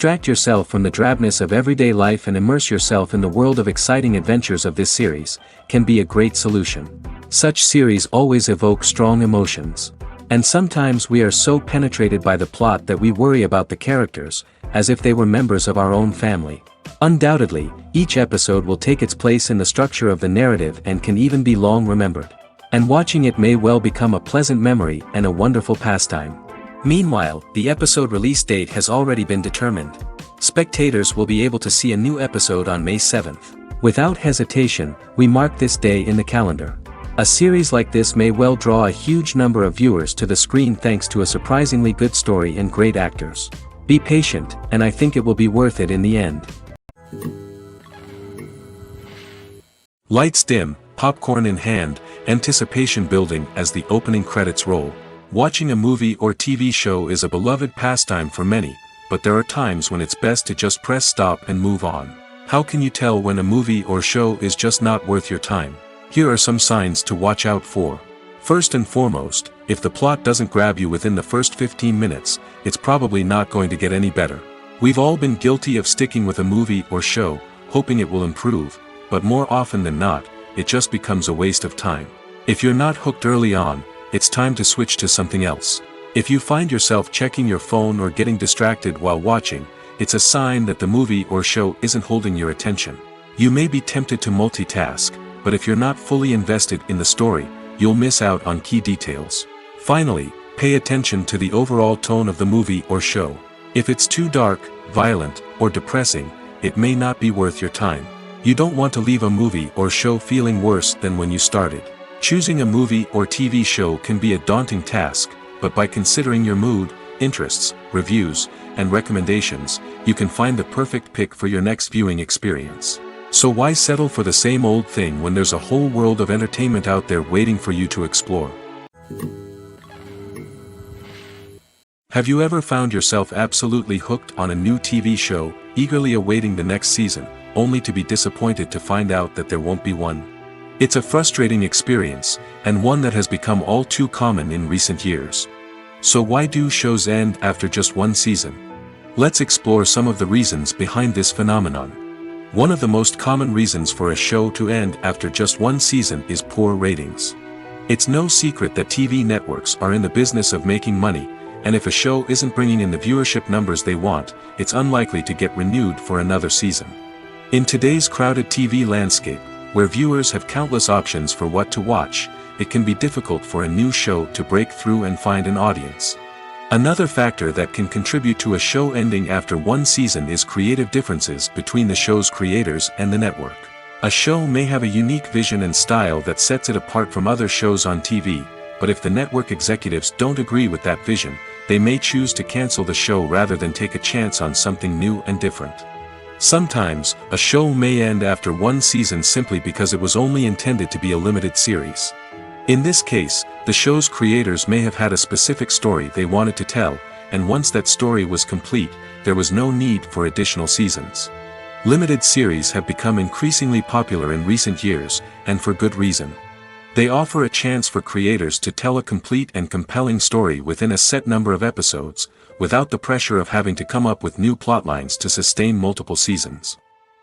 Distract yourself from the drabness of everyday life and immerse yourself in the world of exciting adventures of this series, can be a great solution. Such series always evoke strong emotions. And sometimes we are so penetrated by the plot that we worry about the characters, as if they were members of our own family. Undoubtedly, each episode will take its place in the structure of the narrative and can even be long remembered. And watching it may well become a pleasant memory and a wonderful pastime. Meanwhile, the episode release date has already been determined. Spectators will be able to see a new episode on May 7th. Without hesitation, we mark this day in the calendar. A series like this may well draw a huge number of viewers to the screen thanks to a surprisingly good story and great actors. Be patient, and I think it will be worth it in the end. Lights dim, popcorn in hand, anticipation building as the opening credits roll. Watching a movie or TV show is a beloved pastime for many, but there are times when it's best to just press stop and move on. How can you tell when a movie or show is just not worth your time? Here are some signs to watch out for. First and foremost, if the plot doesn't grab you within the first 15 minutes, it's probably not going to get any better. We've all been guilty of sticking with a movie or show, hoping it will improve, but more often than not, it just becomes a waste of time. If you're not hooked early on, it's time to switch to something else. If you find yourself checking your phone or getting distracted while watching, it's a sign that the movie or show isn't holding your attention. You may be tempted to multitask, but if you're not fully invested in the story, you'll miss out on key details. Finally, pay attention to the overall tone of the movie or show. If it's too dark, violent, or depressing, it may not be worth your time. You don't want to leave a movie or show feeling worse than when you started. Choosing a movie or TV show can be a daunting task, but by considering your mood, interests, reviews, and recommendations, you can find the perfect pick for your next viewing experience. So why settle for the same old thing when there's a whole world of entertainment out there waiting for you to explore? Have you ever found yourself absolutely hooked on a new TV show, eagerly awaiting the next season, only to be disappointed to find out that there won't be one? It's a frustrating experience, and one that has become all too common in recent years. So why do shows end after just one season? Let's explore some of the reasons behind this phenomenon. One of the most common reasons for a show to end after just one season is poor ratings. It's no secret that TV networks are in the business of making money, and if a show isn't bringing in the viewership numbers they want, it's unlikely to get renewed for another season. In today's crowded TV landscape, where viewers have countless options for what to watch, it can be difficult for a new show to break through and find an audience. Another factor that can contribute to a show ending after one season is creative differences between the show's creators and the network. A show may have a unique vision and style that sets it apart from other shows on TV, but if the network executives don't agree with that vision, they may choose to cancel the show rather than take a chance on something new and different. Sometimes, a show may end after one season simply because it was only intended to be a limited series. In this case, the show's creators may have had a specific story they wanted to tell, and once that story was complete, there was no need for additional seasons. Limited series have become increasingly popular in recent years, and for good reason. They offer a chance for creators to tell a complete and compelling story within a set number of episodes, without the pressure of having to come up with new plotlines to sustain multiple seasons.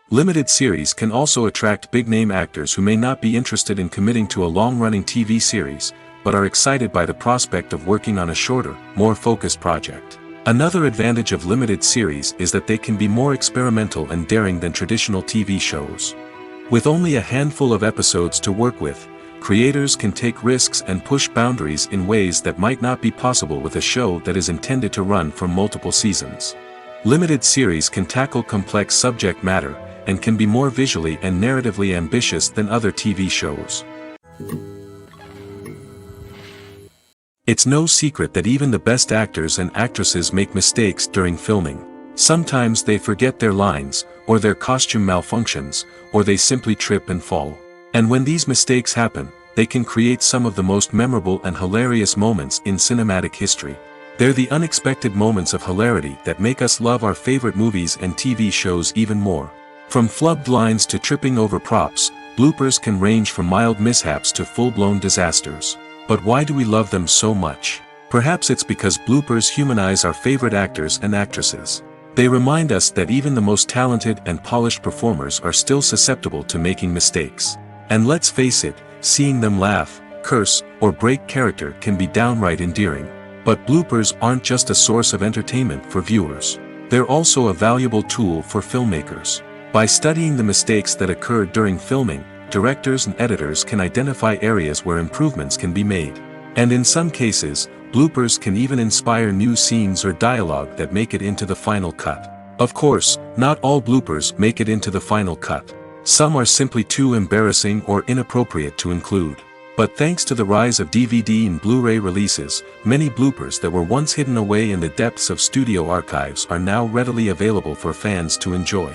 Limited series can also attract big-name actors who may not be interested in committing to a long-running TV series, but are excited by the prospect of working on a shorter, more focused project. Another advantage of limited series is that they can be more experimental and daring than traditional TV shows. With only a handful of episodes to work with, creators can take risks and push boundaries in ways that might not be possible with a show that is intended to run for multiple seasons. Limited series can tackle complex subject matter, and can be more visually and narratively ambitious than other TV shows. It's no secret that even the best actors and actresses make mistakes during filming. Sometimes they forget their lines, or their costume malfunctions, or they simply trip and fall. And when these mistakes happen, they can create some of the most memorable and hilarious moments in cinematic history. They're the unexpected moments of hilarity that make us love our favorite movies and TV shows even more. From flubbed lines to tripping over props, bloopers can range from mild mishaps to full-blown disasters. But why do we love them so much? Perhaps it's because bloopers humanize our favorite actors and actresses. They remind us that even the most talented and polished performers are still susceptible to making mistakes. And let's face it, seeing them laugh, curse, or break character can be downright endearing. But bloopers aren't just a source of entertainment for viewers. They're also a valuable tool for filmmakers. By studying the mistakes that occurred during filming, directors and editors can identify areas where improvements can be made. And in some cases, bloopers can even inspire new scenes or dialogue that make it into the final cut. Of course, not all bloopers make it into the final cut. Some are simply too embarrassing or inappropriate to include. But thanks to the rise of DVD and Blu-ray releases, many bloopers that were once hidden away in the depths of studio archives are now readily available for fans to enjoy.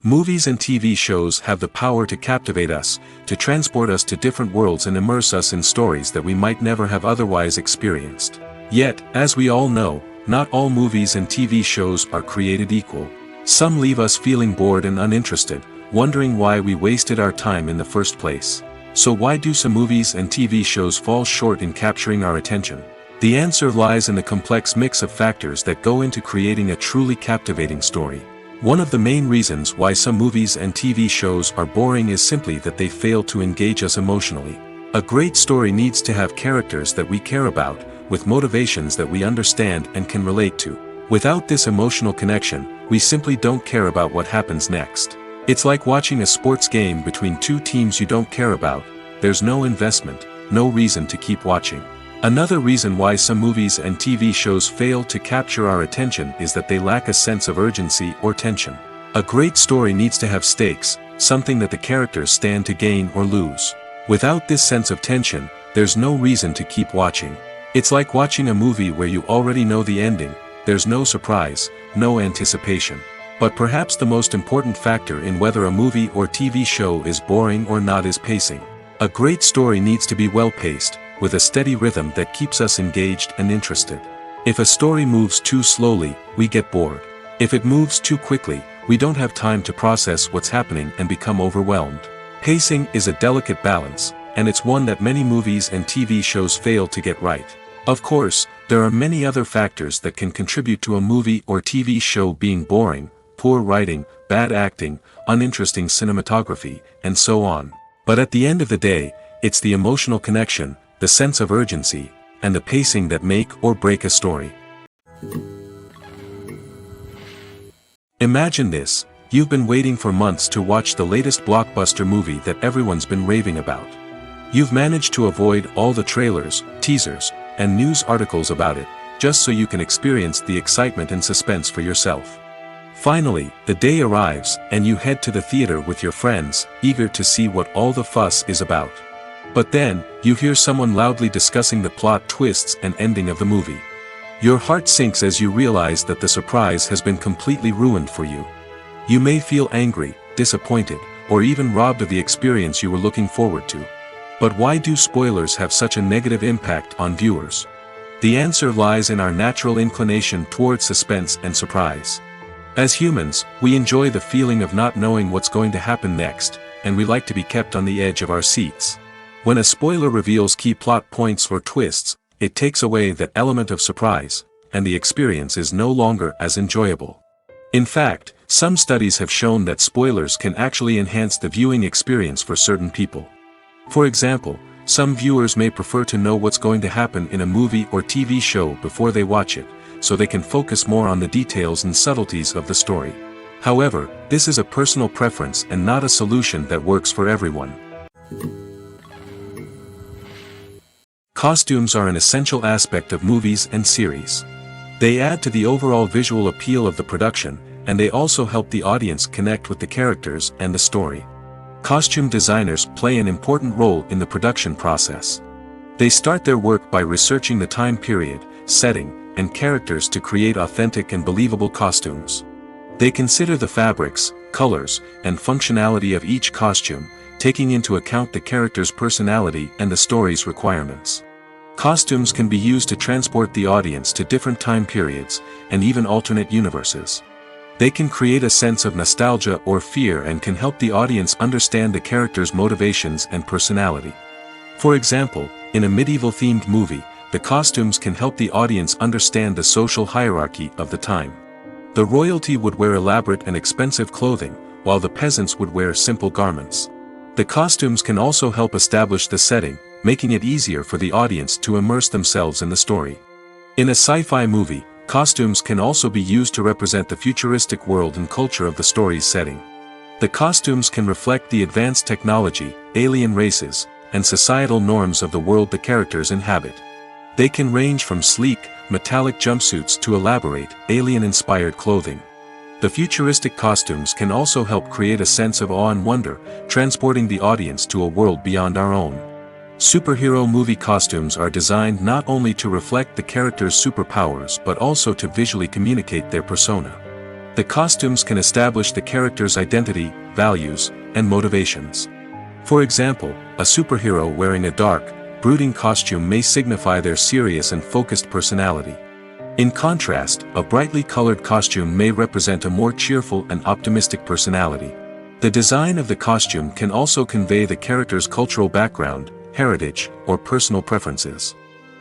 Movies and TV shows have the power to captivate us, to transport us to different worlds and immerse us in stories that we might never have otherwise experienced. Yet, as we all know, not all movies and TV shows are created equal. Some leave us feeling bored and uninterested, wondering why we wasted our time in the first place. So why do some movies and TV shows fall short in capturing our attention? The answer lies in the complex mix of factors that go into creating a truly captivating story. One of the main reasons why some movies and TV shows are boring is simply that they fail to engage us emotionally. A great story needs to have characters that we care about, with motivations that we understand and can relate to. Without this emotional connection, we simply don't care about what happens next. It's like watching a sports game between two teams you don't care about. There's no investment, no reason to keep watching. Another reason why some movies and TV shows fail to capture our attention is that they lack a sense of urgency or tension. A great story needs to have stakes, something that the characters stand to gain or lose. Without this sense of tension, there's no reason to keep watching. It's like watching a movie where you already know the ending. There's no surprise, no anticipation. But perhaps the most important factor in whether a movie or TV show is boring or not is pacing. A great story needs to be well-paced, with a steady rhythm that keeps us engaged and interested. If a story moves too slowly, we get bored. If it moves too quickly, we don't have time to process what's happening and become overwhelmed. Pacing is a delicate balance, and it's one that many movies and TV shows fail to get right. Of course, there are many other factors that can contribute to a movie or TV show being boring: poor writing, bad acting, uninteresting cinematography, and so on. But at the end of the day, it's the emotional connection, the sense of urgency, and the pacing that make or break a story. Imagine this: you've been waiting for months to watch the latest blockbuster movie that everyone's been raving about. You've managed to avoid all the trailers, teasers, and news articles about it, just so you can experience the excitement and suspense for yourself. Finally, the day arrives, and you head to the theater with your friends, eager to see what all the fuss is about. But then, you hear someone loudly discussing the plot twists and ending of the movie. Your heart sinks as you realize that the surprise has been completely ruined for you. You may feel angry, disappointed, or even robbed of the experience you were looking forward to. But why do spoilers have such a negative impact on viewers? The answer lies in our natural inclination towards suspense and surprise. As humans, we enjoy the feeling of not knowing what's going to happen next, and we like to be kept on the edge of our seats. When a spoiler reveals key plot points or twists, it takes away that element of surprise, and the experience is no longer as enjoyable. In fact, some studies have shown that spoilers can actually enhance the viewing experience for certain people. For example, some viewers may prefer to know what's going to happen in a movie or TV show before they watch it, so they can focus more on the details and subtleties of the story. However, this is a personal preference and not a solution that works for everyone. Costumes are an essential aspect of movies and series. They add to the overall visual appeal of the production, and they also help the audience connect with the characters and the story. Costume designers play an important role in the production process. They start their work by researching the time period, setting, and characters to create authentic and believable costumes. They consider the fabrics, colors, and functionality of each costume, taking into account the character's personality and the story's requirements. Costumes can be used to transport the audience to different time periods, and even alternate universes. They can create a sense of nostalgia or fear and can help the audience understand the character's motivations and personality. For example, in a medieval-themed movie, the costumes can help the audience understand the social hierarchy of the time. The royalty would wear elaborate and expensive clothing, while the peasants would wear simple garments. The costumes can also help establish the setting, making it easier for the audience to immerse themselves in the story. In a sci-fi movie, costumes can also be used to represent the futuristic world and culture of the story's setting. The costumes can reflect the advanced technology, alien races, and societal norms of the world the characters inhabit. They can range from sleek, metallic jumpsuits to elaborate, alien-inspired clothing. The futuristic costumes can also help create a sense of awe and wonder, transporting the audience to a world beyond our own. Superhero movie costumes are designed not only to reflect the character's superpowers but also to visually communicate their persona. The costumes can establish the character's identity, values, and motivations. For example, a superhero wearing a dark, brooding costume may signify their serious and focused personality. In contrast, a brightly colored costume may represent a more cheerful and optimistic personality. The design of the costume can also convey the character's cultural background, heritage, or personal preferences.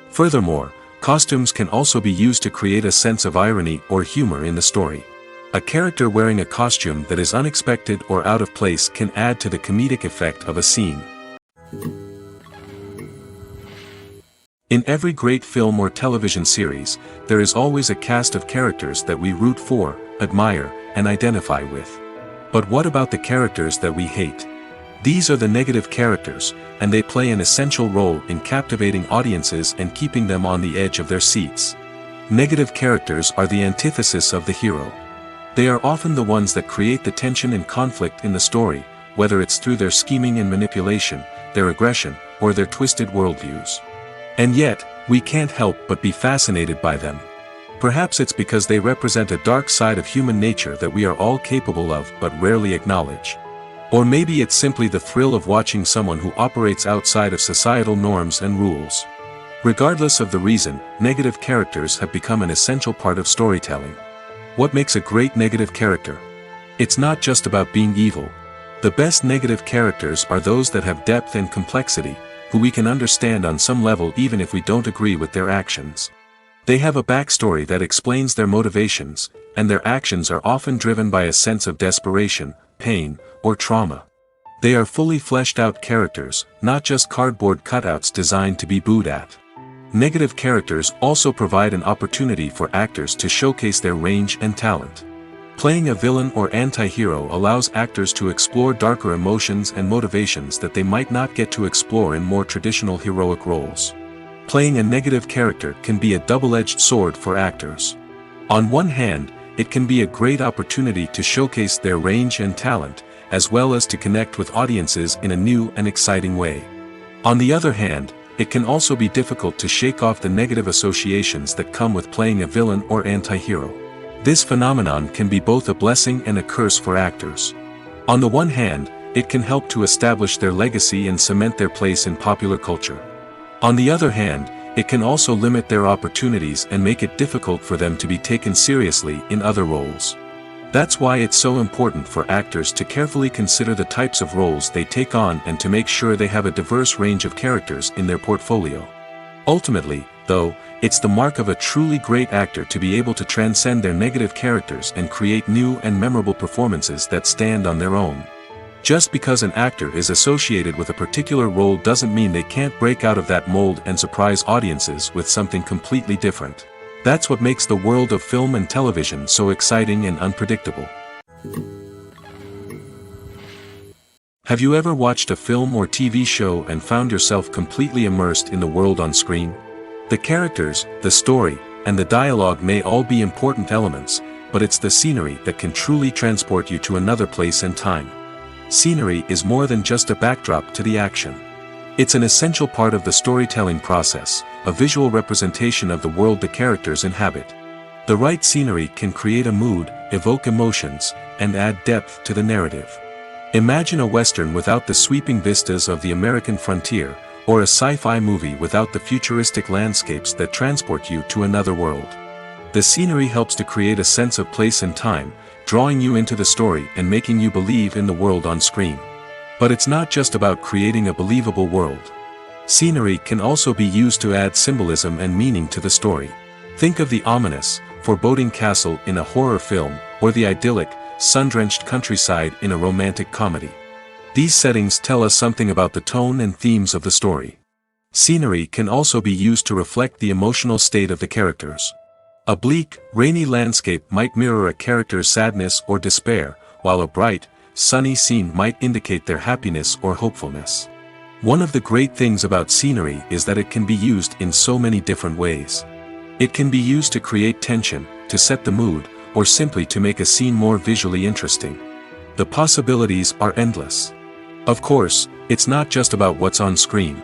Furthermore, costumes can also be used to create a sense of irony or humor in the story. A character wearing a costume that is unexpected or out of place can add to the comedic effect of a scene. In every great film or television series, there is always a cast of characters that we root for, admire, and identify with. But what about the characters that we hate? These are the negative characters, and they play an essential role in captivating audiences and keeping them on the edge of their seats. Negative characters are the antithesis of the hero. They are often the ones that create the tension and conflict in the story, whether it's through their scheming and manipulation, their aggression, or their twisted worldviews. And yet, we can't help but be fascinated by them. Perhaps it's because they represent a dark side of human nature that we are all capable of but rarely acknowledge. Or maybe it's simply the thrill of watching someone who operates outside of societal norms and rules. Regardless of the reason, negative characters have become an essential part of storytelling. What makes a great negative character? It's not just about being evil. The best negative characters are those that have depth and complexity, who we can understand on some level even if we don't agree with their actions. They have a backstory that explains their motivations, and their actions are often driven by a sense of desperation, pain, or trauma. They are fully fleshed out characters, not just cardboard cutouts designed to be booed at. Negative characters also provide an opportunity for actors to showcase their range and talent. Playing a villain or anti-hero allows actors to explore darker emotions and motivations that they might not get to explore in more traditional heroic roles. Playing a negative character can be a double-edged sword for actors. On one hand, it can be a great opportunity to showcase their range and talent, as well as to connect with audiences in a new and exciting way. On the other hand, it can also be difficult to shake off the negative associations that come with playing a villain or anti-hero. This phenomenon can be both a blessing and a curse for actors. On the one hand, it can help to establish their legacy and cement their place in popular culture. On the other hand, it can also limit their opportunities and make it difficult for them to be taken seriously in other roles. That's why it's so important for actors to carefully consider the types of roles they take on and to make sure they have a diverse range of characters in their portfolio. Ultimately, though, it's the mark of a truly great actor to be able to transcend their negative characters and create new and memorable performances that stand on their own. Just because an actor is associated with a particular role doesn't mean they can't break out of that mold and surprise audiences with something completely different. That's what makes the world of film and television so exciting and unpredictable. Have you ever watched a film or TV show and found yourself completely immersed in the world on screen? The characters, the story, and the dialogue may all be important elements, but it's the scenery that can truly transport you to another place and time. Scenery is more than just a backdrop to the action. It's an essential part of the storytelling process, a visual representation of the world the characters inhabit. The right scenery can create a mood, evoke emotions, and add depth to the narrative. Imagine a Western without the sweeping vistas of the American frontier, or a sci-fi movie without the futuristic landscapes that transport you to another world. The scenery helps to create a sense of place and time, drawing you into the story and making you believe in the world on screen. But it's not just about creating a believable world. Scenery can also be used to add symbolism and meaning to the story. Think of the ominous, foreboding castle in a horror film, or the idyllic, sun-drenched countryside in a romantic comedy. These settings tell us something about the tone and themes of the story. Scenery can also be used to reflect the emotional state of the characters. A bleak, rainy landscape might mirror a character's sadness or despair, while a bright, sunny scene might indicate their happiness or hopefulness. One of the great things about scenery is that it can be used in so many different ways. It can be used to create tension, to set the mood, or simply to make a scene more visually interesting. The possibilities are endless. Of course, it's not just about what's on screen.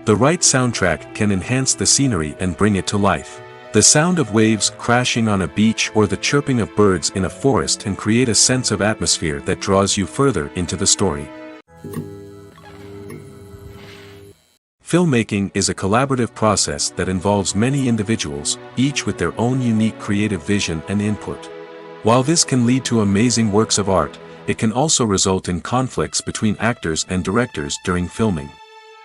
The right soundtrack can enhance the scenery and bring it to life. The sound of waves crashing on a beach or the chirping of birds in a forest can create a sense of atmosphere that draws you further into the story. Filmmaking is a collaborative process that involves many individuals, each with their own unique creative vision and input. While this can lead to amazing works of art, it can also result in conflicts between actors and directors during filming.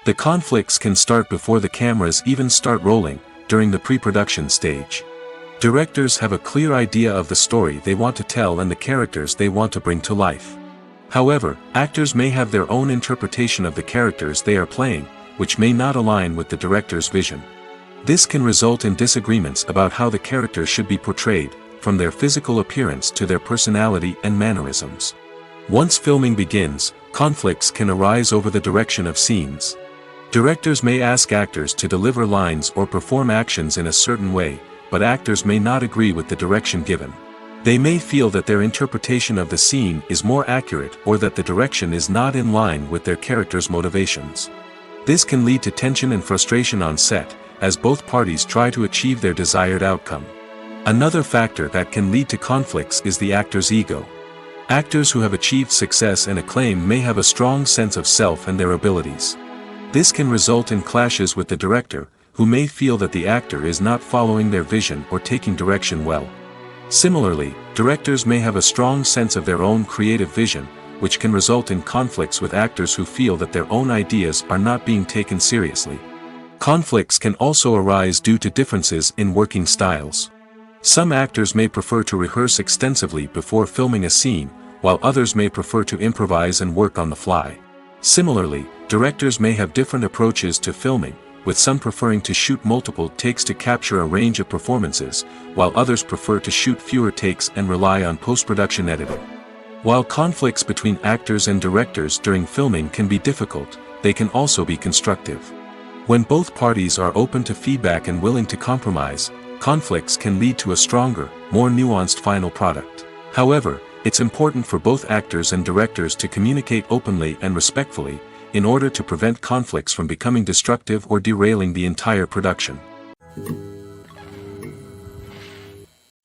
The conflicts can start before the cameras even start rolling, during the pre-production stage. Directors have a clear idea of the story they want to tell and the characters they want to bring to life. However, actors may have their own interpretation of the characters they are playing, which may not align with the director's vision. This can result in disagreements about how the characters should be portrayed, from their physical appearance to their personality and mannerisms. Once filming begins, conflicts can arise over the direction of scenes. Directors may ask actors to deliver lines or perform actions in a certain way, but actors may not agree with the direction given. They may feel that their interpretation of the scene is more accurate or that the direction is not in line with their character's motivations. This can lead to tension and frustration on set, as both parties try to achieve their desired outcome. Another factor that can lead to conflicts is the actor's ego. Actors who have achieved success and acclaim may have a strong sense of self and their abilities. This can result in clashes with the director, who may feel that the actor is not following their vision or taking direction well. Similarly, directors may have a strong sense of their own creative vision, which can result in conflicts with actors who feel that their own ideas are not being taken seriously. Conflicts can also arise due to differences in working styles. Some actors may prefer to rehearse extensively before filming a scene, while others may prefer to improvise and work on the fly. Similarly, directors may have different approaches to filming, with some preferring to shoot multiple takes to capture a range of performances, while others prefer to shoot fewer takes and rely on post-production editing. While conflicts between actors and directors during filming can be difficult, they can also be constructive. When both parties are open to feedback and willing to compromise, conflicts can lead to a stronger, more nuanced final product. However, it's important for both actors and directors to communicate openly and respectfully, in order to prevent conflicts from becoming destructive or derailing the entire production.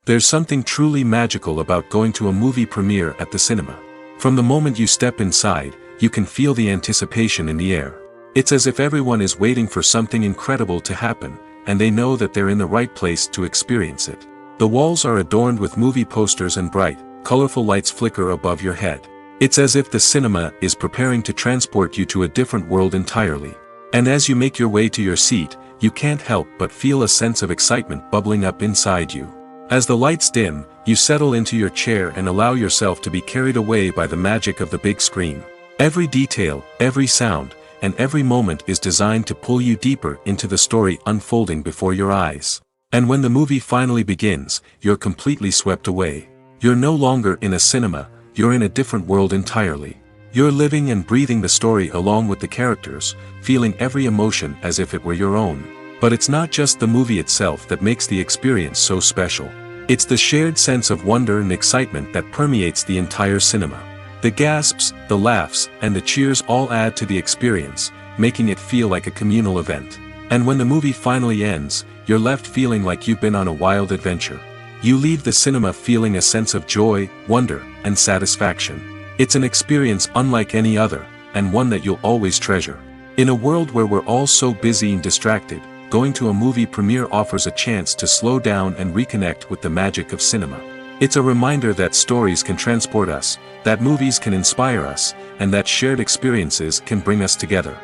There's something truly magical about going to a movie premiere at the cinema. From the moment you step inside, you can feel the anticipation in the air. It's as if everyone is waiting for something incredible to happen, and they know that they're in the right place to experience it. The walls are adorned with movie posters and bright, colorful lights flicker above your head. It's as if the cinema is preparing to transport you to a different world entirely. And as you make your way to your seat, you can't help but feel a sense of excitement bubbling up inside you. As the lights dim, you settle into your chair and allow yourself to be carried away by the magic of the big screen. Every detail, every sound, and every moment is designed to pull you deeper into the story unfolding before your eyes. And when the movie finally begins, you're completely swept away. You're no longer in a cinema, you're in a different world entirely. You're living and breathing the story along with the characters, feeling every emotion as if it were your own. But it's not just the movie itself that makes the experience so special. It's the shared sense of wonder and excitement that permeates the entire cinema. The gasps, the laughs, and the cheers all add to the experience, making it feel like a communal event. And when the movie finally ends, you're left feeling like you've been on a wild adventure. You leave the cinema feeling a sense of joy, wonder, and satisfaction. It's an experience unlike any other, and one that you'll always treasure. In a world where we're all so busy and distracted, going to a movie premiere offers a chance to slow down and reconnect with the magic of cinema. It's a reminder that stories can transport us, that movies can inspire us, and that shared experiences can bring us together.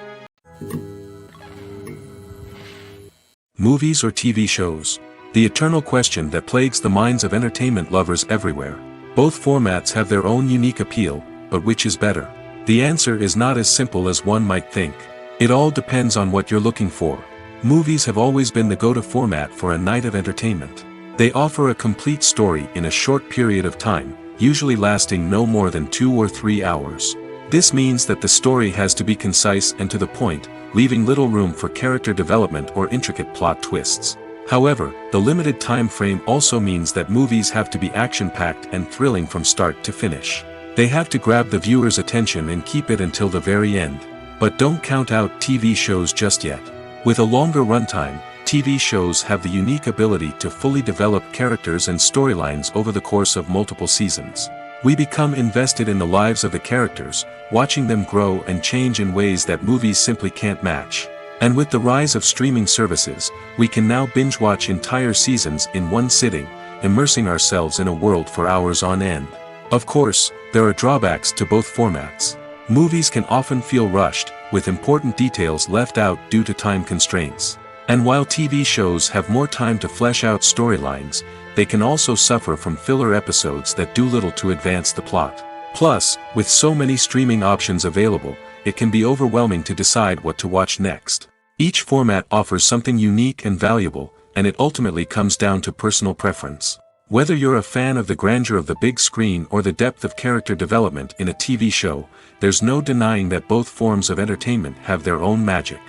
Movies or TV shows? The eternal question that plagues the minds of entertainment lovers everywhere. Both formats have their own unique appeal, but which is better? The answer is not as simple as one might think. It all depends on what you're looking for. Movies have always been the go-to format for a night of entertainment. They offer a complete story in a short period of time, usually lasting no more than 2 or 3 hours. This means that the story has to be concise and to the point, leaving little room for character development or intricate plot twists. However, the limited time frame also means that movies have to be action-packed and thrilling from start to finish. They have to grab the viewer's attention and keep it until the very end. But don't count out TV shows just yet. With a longer runtime, TV shows have the unique ability to fully develop characters and storylines over the course of multiple seasons. We become invested in the lives of the characters, watching them grow and change in ways that movies simply can't match. And with the rise of streaming services, we can now binge-watch entire seasons in one sitting, immersing ourselves in a world for hours on end. Of course, there are drawbacks to both formats. Movies can often feel rushed, with important details left out due to time constraints. And while TV shows have more time to flesh out storylines, they can also suffer from filler episodes that do little to advance the plot. Plus, with so many streaming options available, it can be overwhelming to decide what to watch next. Each format offers something unique and valuable, and it ultimately comes down to personal preference. Whether you're a fan of the grandeur of the big screen or the depth of character development in a TV show, there's no denying that both forms of entertainment have their own magic.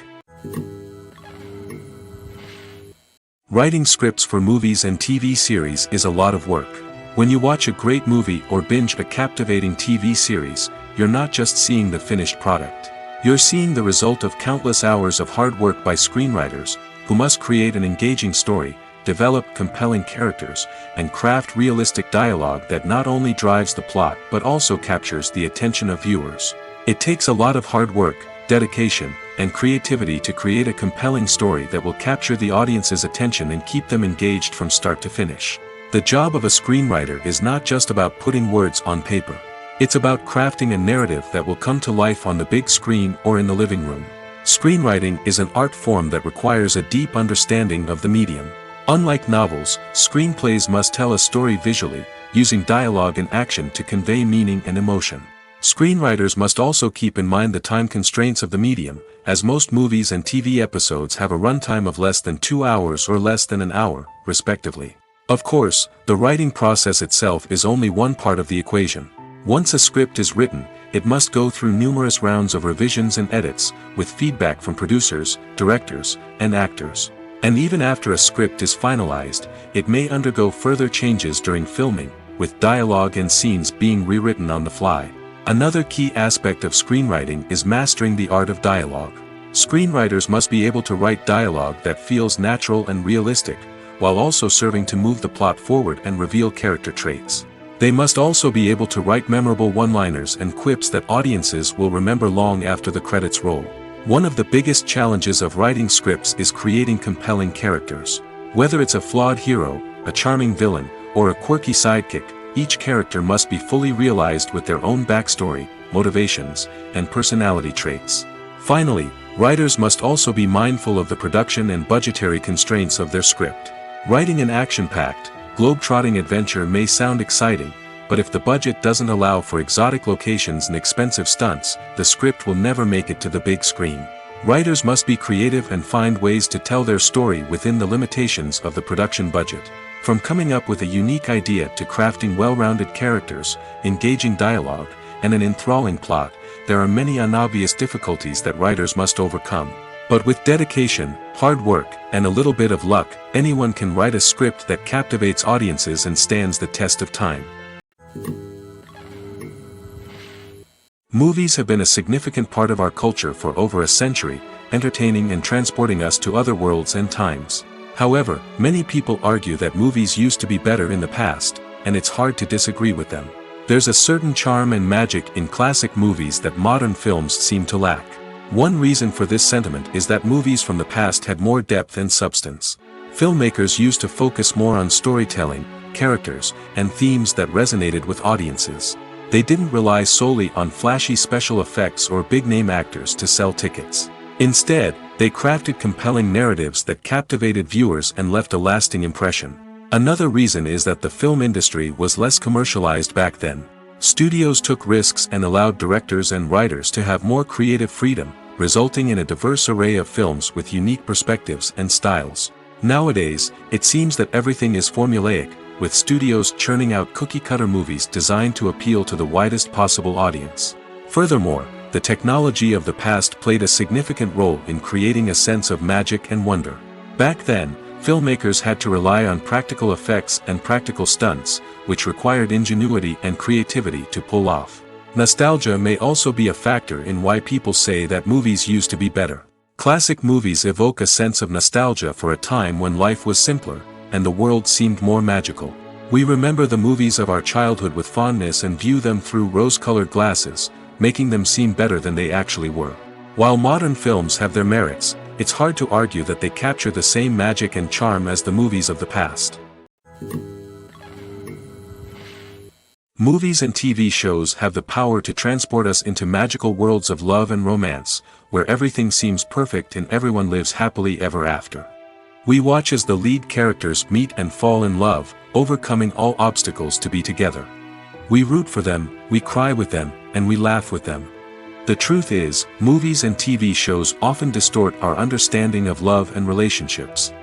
Writing scripts for movies and TV series is a lot of work. When you watch a great movie or binge a captivating TV series, you're not just seeing the finished product. You're seeing the result of countless hours of hard work by screenwriters, who must create an engaging story, develop compelling characters, and craft realistic dialogue that not only drives the plot but also captures the attention of viewers. It takes a lot of hard work, dedication, and creativity to create a compelling story that will capture the audience's attention and keep them engaged from start to finish. The job of a screenwriter is not just about putting words on paper. It's about crafting a narrative that will come to life on the big screen or in the living room. Screenwriting is an art form that requires a deep understanding of the medium. Unlike novels, screenplays must tell a story visually, using dialogue and action to convey meaning and emotion. Screenwriters must also keep in mind the time constraints of the medium, as most movies and TV episodes have a runtime of less than 2 hours or less than an hour, respectively. Of course, the writing process itself is only one part of the equation. Once a script is written, it must go through numerous rounds of revisions and edits, with feedback from producers, directors, and actors. And even after a script is finalized, it may undergo further changes during filming, with dialogue and scenes being rewritten on the fly. Another key aspect of screenwriting is mastering the art of dialogue. Screenwriters must be able to write dialogue that feels natural and realistic, while also serving to move the plot forward and reveal character traits. They must also be able to write memorable one-liners and quips that audiences will remember long after the credits roll. One of the biggest challenges of writing scripts is creating compelling characters. Whether it's a flawed hero, a charming villain, or a quirky sidekick, each character must be fully realized with their own backstory, motivations, and personality traits. Finally, writers must also be mindful of the production and budgetary constraints of their script. Writing an action-packed, globe-trotting adventure may sound exciting, but if the budget doesn't allow for exotic locations and expensive stunts, the script will never make it to the big screen. Writers must be creative and find ways to tell their story within the limitations of the production budget. From coming up with a unique idea to crafting well-rounded characters, engaging dialogue, and an enthralling plot, there are many unobvious difficulties that writers must overcome. But with dedication, hard work, and a little bit of luck, anyone can write a script that captivates audiences and stands the test of time. Movies have been a significant part of our culture for over a century, entertaining and transporting us to other worlds and times. However, many people argue that movies used to be better in the past, and it's hard to disagree with them. There's a certain charm and magic in classic movies that modern films seem to lack. One reason for this sentiment is that movies from the past had more depth and substance. Filmmakers used to focus more on storytelling, characters, and themes that resonated with audiences. They didn't rely solely on flashy special effects or big-name actors to sell tickets. Instead, they crafted compelling narratives that captivated viewers and left a lasting impression. Another reason is that the film industry was less commercialized back then. Studios took risks and allowed directors and writers to have more creative freedom, resulting in a diverse array of films with unique perspectives and styles. Nowadays, it seems that everything is formulaic, with studios churning out cookie-cutter movies designed to appeal to the widest possible audience. Furthermore, the technology of the past played a significant role in creating a sense of magic and wonder. Back then, filmmakers had to rely on practical effects and practical stunts, which required ingenuity and creativity to pull off. Nostalgia may also be a factor in why people say that movies used to be better. Classic movies evoke a sense of nostalgia for a time when life was simpler, and the world seemed more magical. We remember the movies of our childhood with fondness and view them through rose-colored glasses, making them seem better than they actually were. While modern films have their merits, it's hard to argue that they capture the same magic and charm as the movies of the past. Movies and TV shows have the power to transport us into magical worlds of love and romance, where everything seems perfect and everyone lives happily ever after. We watch as the lead characters meet and fall in love, overcoming all obstacles to be together. We root for them, we cry with them, and we laugh with them. The truth is, movies and TV shows often distort our understanding of love and relationships.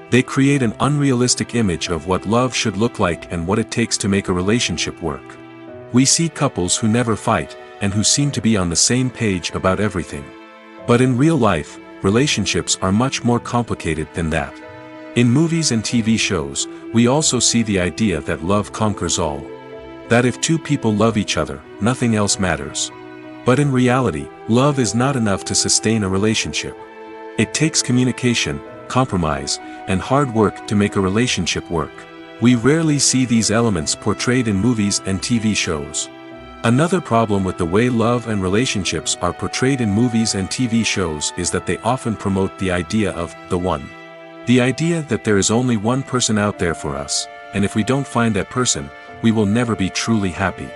They create an unrealistic image of what love should look like and what it takes to make a relationship work. We see couples who never fight, and who seem to be on the same page about everything. But in real life, relationships are much more complicated than that. In movies and TV shows, we also see the idea that love conquers all. That if two people love each other, nothing else matters. But in reality, love is not enough to sustain a relationship. It takes communication, compromise, and hard work to make a relationship work. We rarely see these elements portrayed in movies and TV shows. Another problem with the way love and relationships are portrayed in movies and TV shows is that they often promote the idea of the one. The idea that there is only one person out there for us, and if we don't find that person, we will never be truly happy.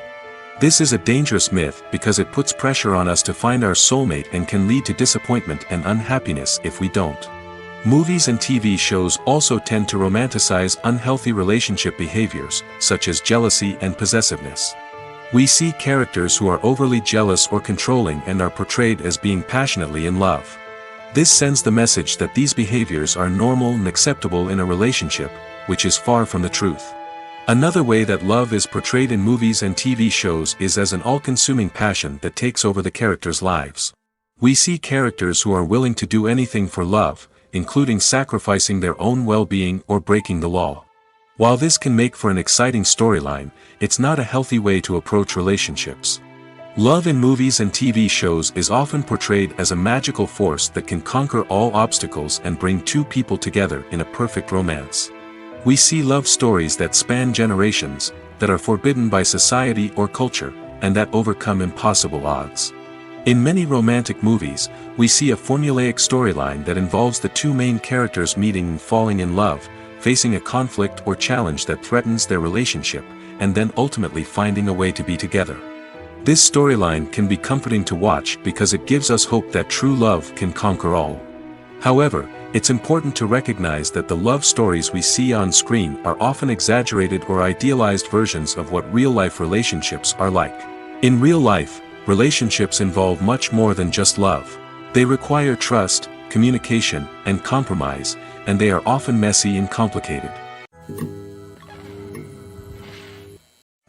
This is a dangerous myth because it puts pressure on us to find our soulmate and can lead to disappointment and unhappiness if we don't. Movies and TV shows also tend to romanticize unhealthy relationship behaviors, such as jealousy and possessiveness. We see characters who are overly jealous or controlling and are portrayed as being passionately in love. This sends the message that these behaviors are normal and acceptable in a relationship, which is far from the truth. Another way that love is portrayed in movies and TV shows is as an all-consuming passion that takes over the characters' lives. We see characters who are willing to do anything for love, including sacrificing their own well-being or breaking the law. While this can make for an exciting storyline, it's not a healthy way to approach relationships. Love in movies and TV shows is often portrayed as a magical force that can conquer all obstacles and bring two people together in a perfect romance. We see love stories that span generations, that are forbidden by society or culture, and that overcome impossible odds. In many romantic movies, we see a formulaic storyline that involves the two main characters meeting and falling in love, facing a conflict or challenge that threatens their relationship, and then ultimately finding a way to be together. This storyline can be comforting to watch because it gives us hope that true love can conquer all. However, it's important to recognize that the love stories we see on screen are often exaggerated or idealized versions of what real-life relationships are like. In real life, relationships involve much more than just love. They require trust, communication, and compromise, and they are often messy and complicated.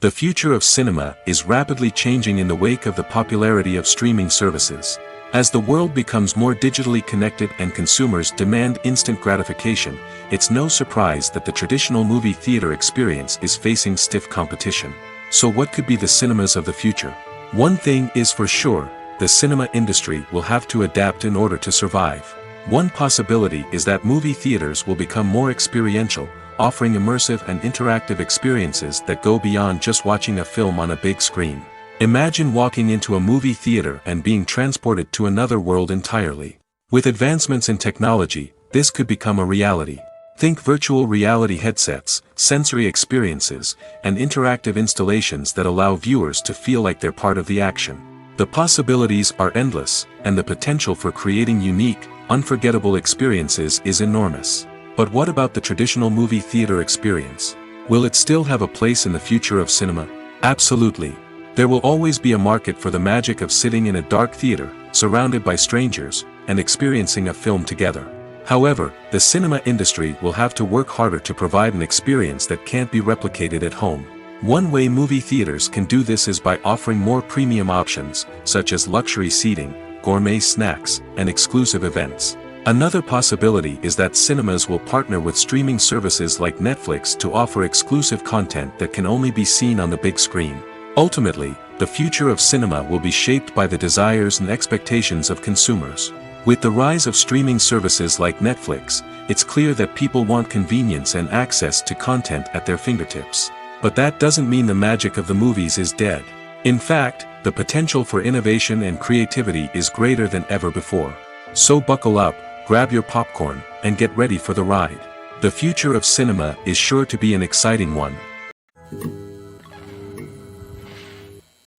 The future of cinema is rapidly changing in the wake of the popularity of streaming services. As the world becomes more digitally connected and consumers demand instant gratification, it's no surprise that the traditional movie theater experience is facing stiff competition. So what could be the cinemas of the future? One thing is for sure, the cinema industry will have to adapt in order to survive. One possibility is that movie theaters will become more experiential, offering immersive and interactive experiences that go beyond just watching a film on a big screen. Imagine walking into a movie theater and being transported to another world entirely. With advancements in technology, this could become a reality. Think virtual reality headsets, sensory experiences, and interactive installations that allow viewers to feel like they're part of the action. The possibilities are endless, and the potential for creating unique, unforgettable experiences is enormous. But what about the traditional movie theater experience? Will it still have a place in the future of cinema? Absolutely. There will always be a market for the magic of sitting in a dark theater, surrounded by strangers, and experiencing a film together. However, the cinema industry will have to work harder to provide an experience that can't be replicated at home. One way movie theaters can do this is by offering more premium options, such as luxury seating, gourmet snacks, and exclusive events. Another possibility is that cinemas will partner with streaming services like Netflix to offer exclusive content that can only be seen on the big screen. Ultimately, the future of cinema will be shaped by the desires and expectations of consumers. With the rise of streaming services like Netflix, it's clear that people want convenience and access to content at their fingertips. But that doesn't mean the magic of the movies is dead. In fact, the potential for innovation and creativity is greater than ever before. So buckle up, grab your popcorn, and get ready for the ride. The future of cinema is sure to be an exciting one.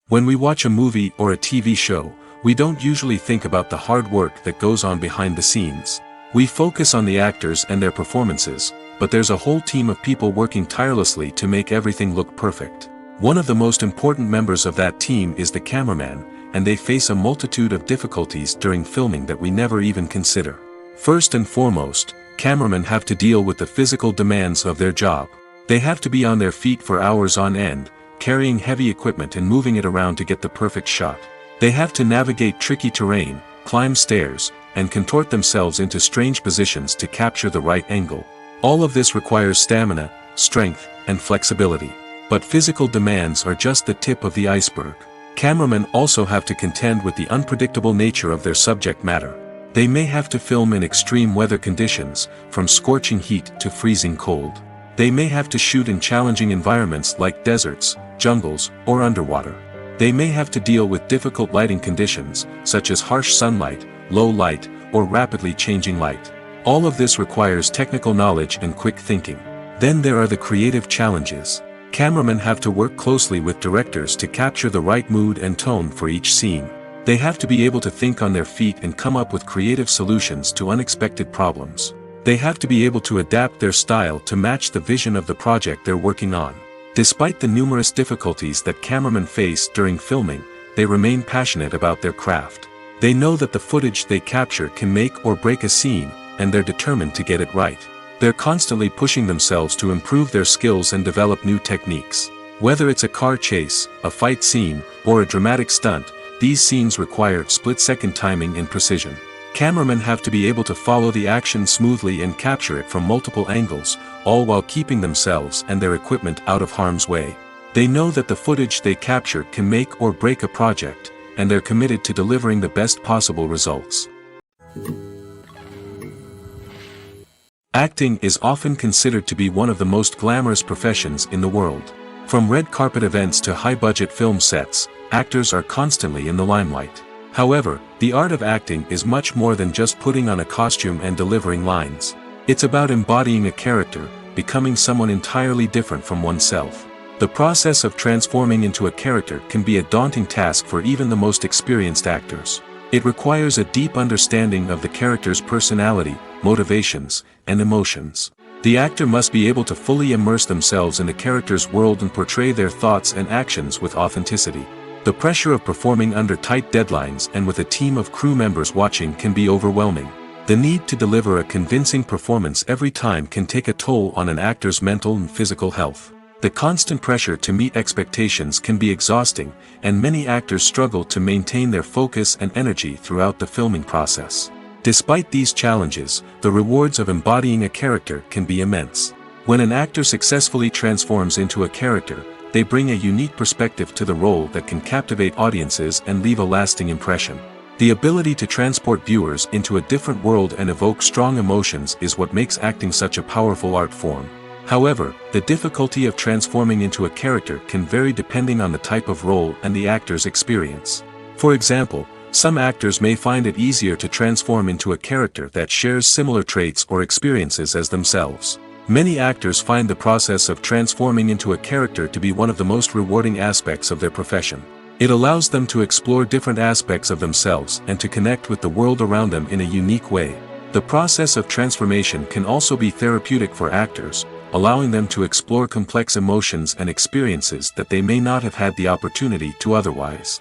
When we watch a movie or a TV show, we don't usually think about the hard work that goes on behind the scenes. We focus on the actors and their performances, but there's a whole team of people working tirelessly to make everything look perfect. One of the most important members of that team is the cameraman, and they face a multitude of difficulties during filming that we never even consider. First and foremost, cameramen have to deal with the physical demands of their job. They have to be on their feet for hours on end, carrying heavy equipment and moving it around to get the perfect shot. They have to navigate tricky terrain, climb stairs, and contort themselves into strange positions to capture the right angle. All of this requires stamina, strength, and flexibility. But physical demands are just the tip of the iceberg. Cameramen also have to contend with the unpredictable nature of their subject matter. They may have to film in extreme weather conditions, from scorching heat to freezing cold. They may have to shoot in challenging environments like deserts, jungles, or underwater. They may have to deal with difficult lighting conditions, such as harsh sunlight, low light, or rapidly changing light. All of this requires technical knowledge and quick thinking. Then there are the creative challenges. Cameramen have to work closely with directors to capture the right mood and tone for each scene. They have to be able to think on their feet and come up with creative solutions to unexpected problems. They have to be able to adapt their style to match the vision of the project they're working on. Despite the numerous difficulties that cameramen face during filming, they remain passionate about their craft. They know that the footage they capture can make or break a scene, and they're determined to get it right. They're constantly pushing themselves to improve their skills and develop new techniques. Whether it's a car chase, a fight scene, or a dramatic stunt, these scenes require split-second timing and precision. Cameramen have to be able to follow the action smoothly and capture it from multiple angles, all while keeping themselves and their equipment out of harm's way. They know that the footage they capture can make or break a project, and they're committed to delivering the best possible results. Acting is often considered to be one of the most glamorous professions in the world. From red carpet events to high-budget film sets, actors are constantly in the limelight. However, the art of acting is much more than just putting on a costume and delivering lines. It's about embodying a character, becoming someone entirely different from oneself. The process of transforming into a character can be a daunting task for even the most experienced actors. It requires a deep understanding of the character's personality, motivations, and emotions. The actor must be able to fully immerse themselves in the character's world and portray their thoughts and actions with authenticity. The pressure of performing under tight deadlines and with a team of crew members watching can be overwhelming. The need to deliver a convincing performance every time can take a toll on an actor's mental and physical health. The constant pressure to meet expectations can be exhausting, and many actors struggle to maintain their focus and energy throughout the filming process. Despite these challenges, the rewards of embodying a character can be immense. When an actor successfully transforms into a character, they bring a unique perspective to the role that can captivate audiences and leave a lasting impression. The ability to transport viewers into a different world and evoke strong emotions is what makes acting such a powerful art form. However, the difficulty of transforming into a character can vary depending on the type of role and the actor's experience. For example, some actors may find it easier to transform into a character that shares similar traits or experiences as themselves. Many actors find the process of transforming into a character to be one of the most rewarding aspects of their profession. It allows them to explore different aspects of themselves and to connect with the world around them in a unique way. The process of transformation can also be therapeutic for actors, allowing them to explore complex emotions and experiences that they may not have had the opportunity to otherwise.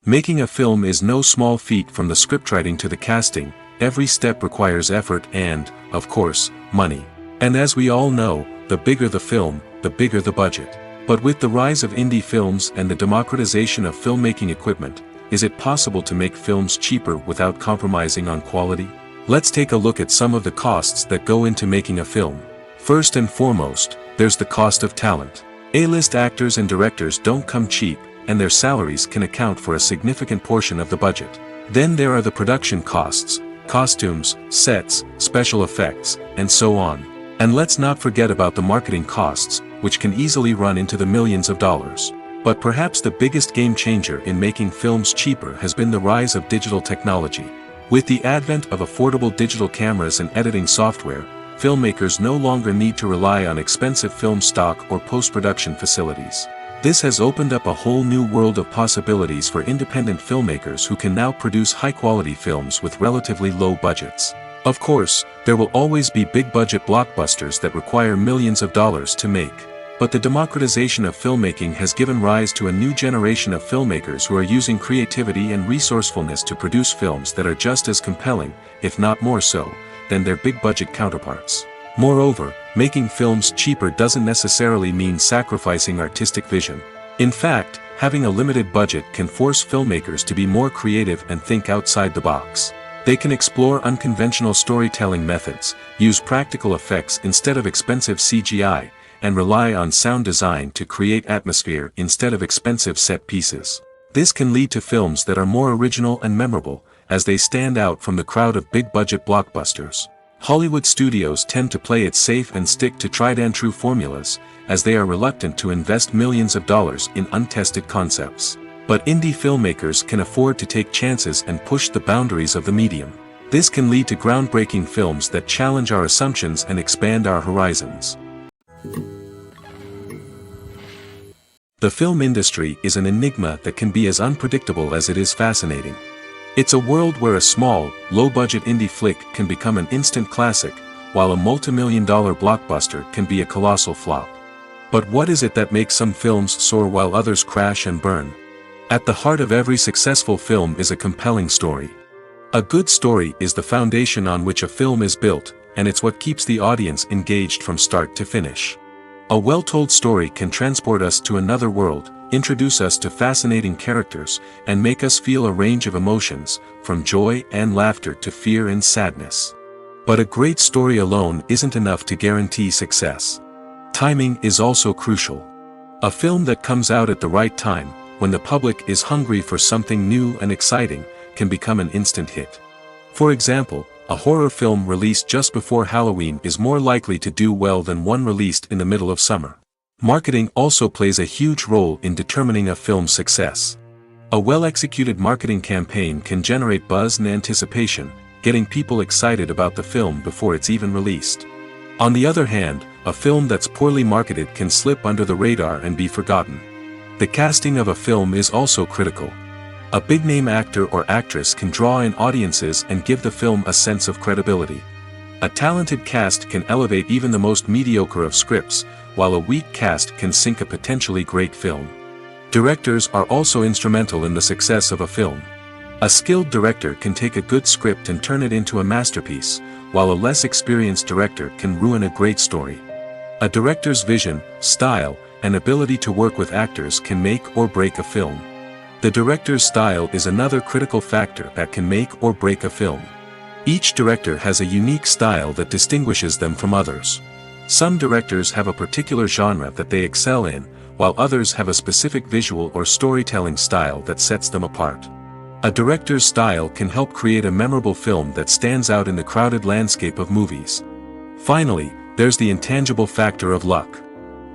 Making a film is no small feat. From the scriptwriting to the casting, every step requires effort and, of course, money. And as we all know, the bigger the film, the bigger the budget. But with the rise of indie films and the democratization of filmmaking equipment, is it possible to make films cheaper without compromising on quality? Let's take a look at some of the costs that go into making a film. First and foremost, there's the cost of talent. A-list actors and directors don't come cheap, and their salaries can account for a significant portion of the budget. Then there are the production costs, costumes, sets, special effects, and so on. And let's not forget about the marketing costs, which can easily run into the millions of dollars. But perhaps the biggest game changer in making films cheaper has been the rise of digital technology. With the advent of affordable digital cameras and editing software, filmmakers no longer need to rely on expensive film stock or post-production facilities. This has opened up a whole new world of possibilities for independent filmmakers who can now produce high-quality films with relatively low budgets. Of course, there will always be big-budget blockbusters that require millions of dollars to make. But the democratization of filmmaking has given rise to a new generation of filmmakers who are using creativity and resourcefulness to produce films that are just as compelling, if not more so, than their big-budget counterparts. Moreover, making films cheaper doesn't necessarily mean sacrificing artistic vision. In fact, having a limited budget can force filmmakers to be more creative and think outside the box. They can explore unconventional storytelling methods, use practical effects instead of expensive CGI, and rely on sound design to create atmosphere instead of expensive set pieces. This can lead to films that are more original and memorable, as they stand out from the crowd of big-budget blockbusters. Hollywood studios tend to play it safe and stick to tried-and-true formulas, as they are reluctant to invest millions of dollars in untested concepts. But indie filmmakers can afford to take chances and push the boundaries of the medium. This can lead to groundbreaking films that challenge our assumptions and expand our horizons. The film industry is an enigma that can be as unpredictable as it is fascinating. It's a world where a small, low-budget indie flick can become an instant classic, while a multi-million-dollar blockbuster can be a colossal flop. But what is it that makes some films soar while others crash and burn? At the heart of every successful film is a compelling story. A good story is the foundation on which a film is built, and it's what keeps the audience engaged from start to finish. A well-told story can transport us to another world, introduce us to fascinating characters, and make us feel a range of emotions, from joy and laughter to fear and sadness. But a great story alone isn't enough to guarantee success. Timing is also crucial. A film that comes out at the right time, when the public is hungry for something new and exciting, can become an instant hit. For example, a horror film released just before Halloween is more likely to do well than one released in the middle of summer. Marketing also plays a huge role in determining a film's success. A well-executed marketing campaign can generate buzz and anticipation, getting people excited about the film before it's even released. On the other hand, a film that's poorly marketed can slip under the radar and be forgotten. The casting of a film is also critical. A big-name actor or actress can draw in audiences and give the film a sense of credibility. A talented cast can elevate even the most mediocre of scripts, while a weak cast can sink a potentially great film. Directors are also instrumental in the success of a film. A skilled director can take a good script and turn it into a masterpiece, while a less experienced director can ruin a great story. A director's vision, style, and ability to work with actors can make or break a film. The director's style is another critical factor that can make or break a film. Each director has a unique style that distinguishes them from others. Some directors have a particular genre that they excel in, while others have a specific visual or storytelling style that sets them apart. A director's style can help create a memorable film that stands out in the crowded landscape of movies. Finally, there's the intangible factor of luck.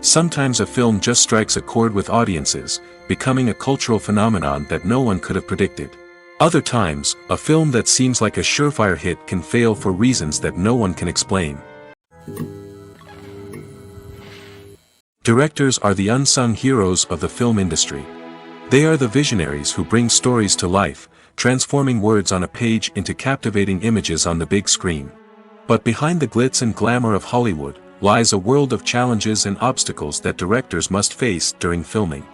Sometimes a film just strikes a chord with audiences, becoming a cultural phenomenon that no one could have predicted. Other times, a film that seems like a surefire hit can fail for reasons that no one can explain. Directors are the unsung heroes of the film industry. They are the visionaries who bring stories to life, transforming words on a page into captivating images on the big screen. But behind the glitz and glamour of Hollywood, lies a world of challenges and obstacles that directors must face during filming.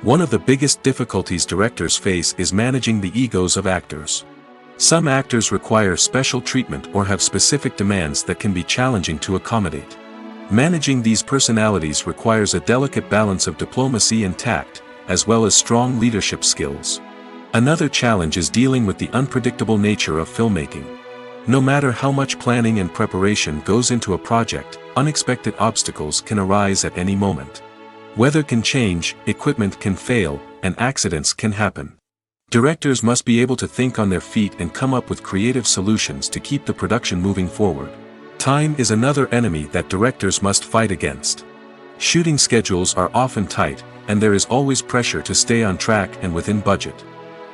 One of the biggest difficulties directors face is managing the egos of actors. Some actors require special treatment or have specific demands that can be challenging to accommodate. Managing these personalities requires a delicate balance of diplomacy and tact, as well as strong leadership skills. Another challenge is dealing with the unpredictable nature of filmmaking. No matter how much planning and preparation goes into a project, unexpected obstacles can arise at any moment. Weather can change, equipment can fail, and accidents can happen. Directors must be able to think on their feet and come up with creative solutions to keep the production moving forward. Time is another enemy that directors must fight against. Shooting schedules are often tight, and there is always pressure to stay on track and within budget.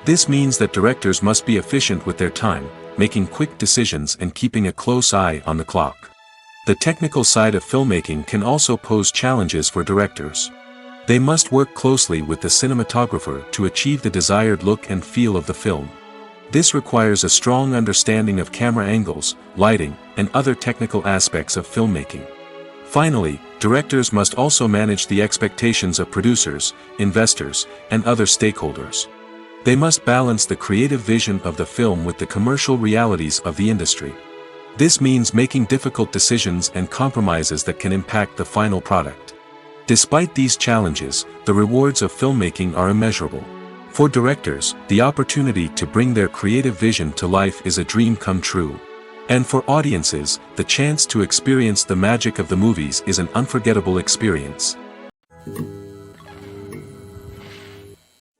This means that directors must be efficient with their time, making quick decisions and keeping a close eye on the clock. The technical side of filmmaking can also pose challenges for directors. They must work closely with the cinematographer to achieve the desired look and feel of the film. This requires a strong understanding of camera angles, lighting, and other technical aspects of filmmaking. Finally, directors must also manage the expectations of producers, investors, and other stakeholders. They must balance the creative vision of the film with the commercial realities of the industry. This means making difficult decisions and compromises that can impact the final product. Despite these challenges, the rewards of filmmaking are immeasurable. For directors, the opportunity to bring their creative vision to life is a dream come true. And for audiences, the chance to experience the magic of the movies is an unforgettable experience.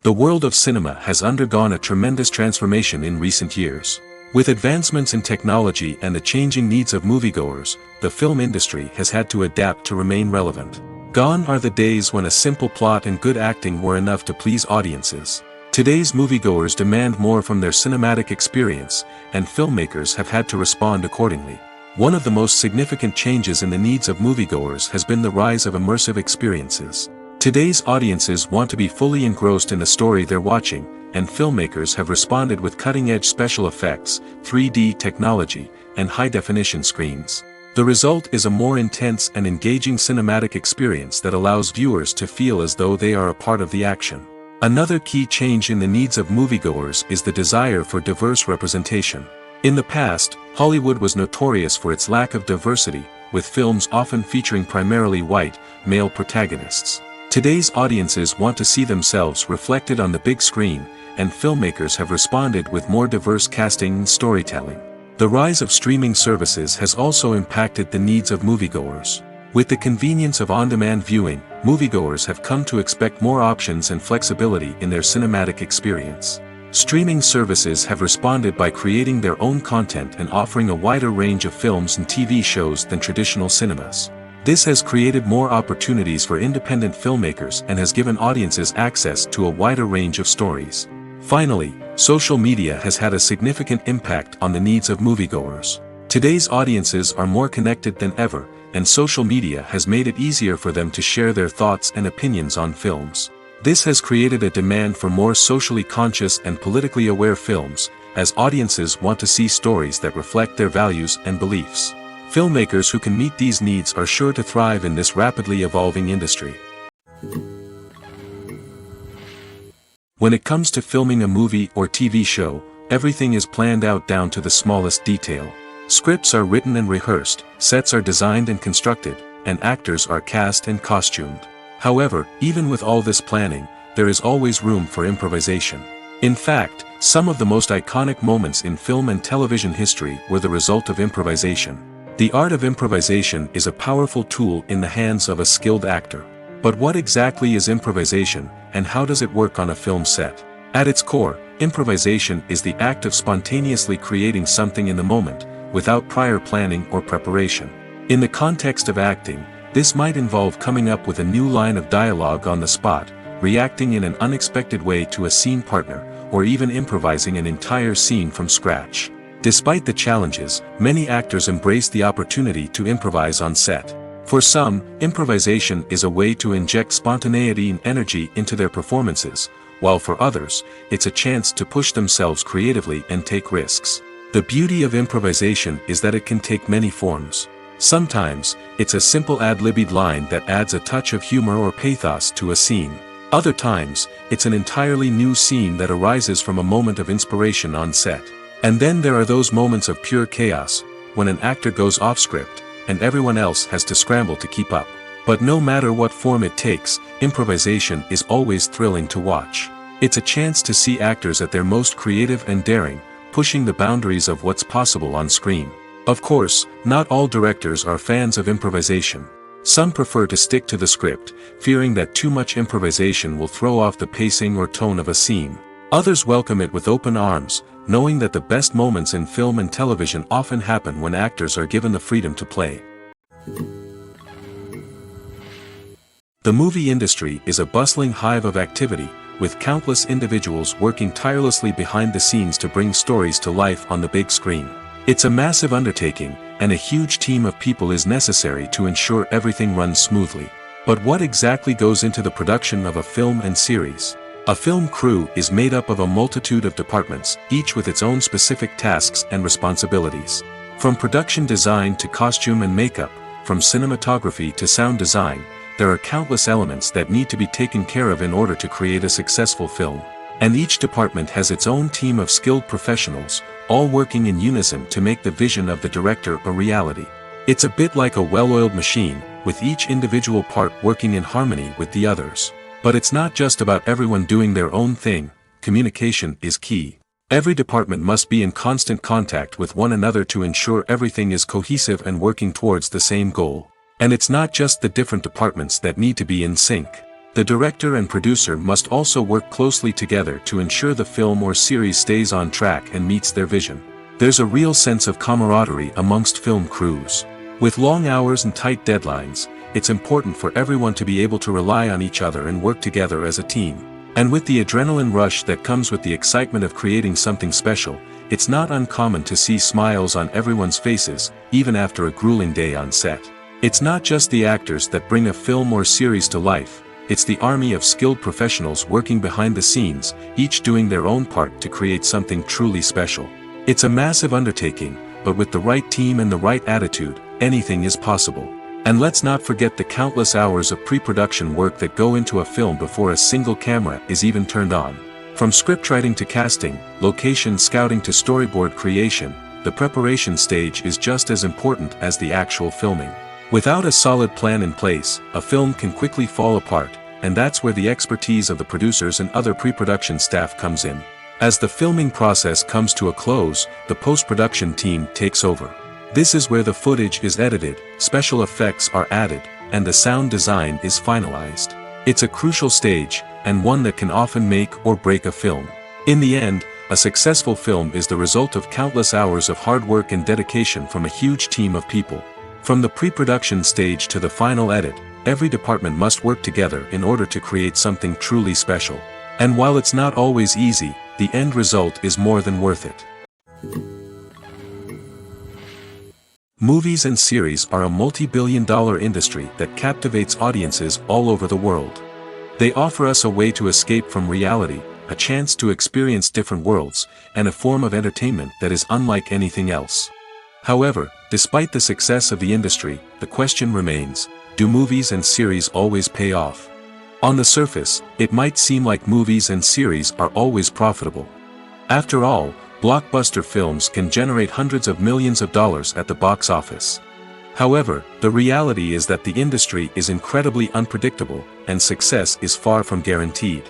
The world of cinema has undergone a tremendous transformation in recent years. With advancements in technology and the changing needs of moviegoers, the film industry has had to adapt to remain relevant. Gone are the days when a simple plot and good acting were enough to please audiences. Today's moviegoers demand more from their cinematic experience, and filmmakers have had to respond accordingly. One of the most significant changes in the needs of moviegoers has been the rise of immersive experiences. Today's audiences want to be fully engrossed in the story they're watching, and filmmakers have responded with cutting-edge special effects, 3D technology, and high-definition screens. The result is a more intense and engaging cinematic experience that allows viewers to feel as though they are a part of the action. Another key change in the needs of moviegoers is the desire for diverse representation. In the past, Hollywood was notorious for its lack of diversity, with films often featuring primarily white, male protagonists. Today's audiences want to see themselves reflected on the big screen, and filmmakers have responded with more diverse casting and storytelling. The rise of streaming services has also impacted the needs of moviegoers. With the convenience of on-demand viewing, moviegoers have come to expect more options and flexibility in their cinematic experience. Streaming services have responded by creating their own content and offering a wider range of films and TV shows than traditional cinemas. This has created more opportunities for independent filmmakers and has given audiences access to a wider range of stories. Finally, social media has had a significant impact on the needs of moviegoers. Today's audiences are more connected than ever, and social media has made it easier for them to share their thoughts and opinions on films. This has created a demand for more socially conscious and politically aware films, as audiences want to see stories that reflect their values and beliefs. Filmmakers who can meet these needs are sure to thrive in this rapidly evolving industry. When it comes to filming a movie or TV show, everything is planned out down to the smallest detail. Scripts are written and rehearsed, sets are designed and constructed, and actors are cast and costumed. However, even with all this planning, there is always room for improvisation. In fact, some of the most iconic moments in film and television history were the result of improvisation. The art of improvisation is a powerful tool in the hands of a skilled actor. But what exactly is improvisation, and how does it work on a film set? At its core, improvisation is the act of spontaneously creating something in the moment, without prior planning or preparation. In the context of acting, this might involve coming up with a new line of dialogue on the spot, reacting in an unexpected way to a scene partner, or even improvising an entire scene from scratch. Despite the challenges, many actors embrace the opportunity to improvise on set. For some, improvisation is a way to inject spontaneity and energy into their performances, while for others, it's a chance to push themselves creatively and take risks. The beauty of improvisation is that it can take many forms. Sometimes, it's a simple ad-libbed line that adds a touch of humor or pathos to a scene. Other times, it's an entirely new scene that arises from a moment of inspiration on set. And then there are those moments of pure chaos, when an actor goes off script, and everyone else has to scramble to keep up. But no matter what form it takes, improvisation is always thrilling to watch. It's a chance to see actors at their most creative and daring, pushing the boundaries of what's possible on screen. Of course, not all directors are fans of improvisation. Some prefer to stick to the script, fearing that too much improvisation will throw off the pacing or tone of a scene. Others welcome it with open arms, knowing that the best moments in film and television often happen when actors are given the freedom to play. The movie industry is a bustling hive of activity, with countless individuals working tirelessly behind the scenes to bring stories to life on the big screen. It's a massive undertaking, and a huge team of people is necessary to ensure everything runs smoothly. But what exactly goes into the production of a film and series? A film crew is made up of a multitude of departments, each with its own specific tasks and responsibilities. From production design to costume and makeup, from cinematography to sound design, there are countless elements that need to be taken care of in order to create a successful film. And each department has its own team of skilled professionals, all working in unison to make the vision of the director a reality. It's a bit like a well-oiled machine, with each individual part working in harmony with the others. But it's not just about everyone doing their own thing. Communication is key. Every department must be in constant contact with one another to ensure everything is cohesive and working towards the same goal. And it's not just the different departments that need to be in sync. The director and producer must also work closely together to ensure the film or series stays on track and meets their vision. There's a real sense of camaraderie amongst film crews. With long hours and tight deadlines, it's important for everyone to be able to rely on each other and work together as a team. And with the adrenaline rush that comes with the excitement of creating something special, it's not uncommon to see smiles on everyone's faces, even after a grueling day on set. It's not just the actors that bring a film or series to life. It's the army of skilled professionals working behind the scenes, each doing their own part to create something truly special. It's a massive undertaking, but with the right team and the right attitude, anything is possible. And let's not forget the countless hours of pre-production work that go into a film before a single camera is even turned on. From scriptwriting to casting, location scouting to storyboard creation, the preparation stage is just as important as the actual filming. Without a solid plan in place, a film can quickly fall apart, and that's where the expertise of the producers and other pre-production staff comes in. As the filming process comes to a close, the post-production team takes over. This is where the footage is edited, special effects are added, and the sound design is finalized. It's a crucial stage, and one that can often make or break a film. In the end, a successful film is the result of countless hours of hard work and dedication from a huge team of people. From the pre-production stage to the final edit, every department must work together in order to create something truly special. And while it's not always easy, the end result is more than worth it. Movies and series are a multi-billion-dollar industry that captivates audiences all over the world. They offer us a way to escape from reality, a chance to experience different worlds, and a form of entertainment that is unlike anything else. However, despite the success of the industry, the question remains, do movies and series always pay off? On the surface, it might seem like movies and series are always profitable. After all, blockbuster films can generate hundreds of millions of dollars at the box office. However, the reality is that the industry is incredibly unpredictable, and success is far from guaranteed.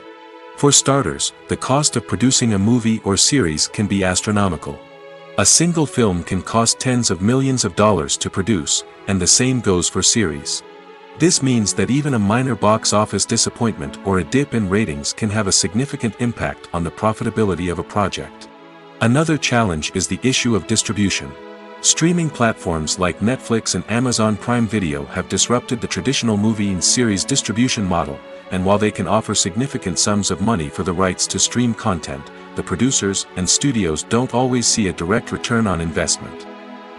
For starters, the cost of producing a movie or series can be astronomical. A single film can cost tens of millions of dollars to produce, and the same goes for series. This means that even a minor box office disappointment or a dip in ratings can have a significant impact on the profitability of a project. Another challenge is the issue of distribution. Streaming platforms like Netflix and Amazon Prime Video have disrupted the traditional movie and series distribution model, and while they can offer significant sums of money for the rights to stream content, the producers and studios don't always see a direct return on investment.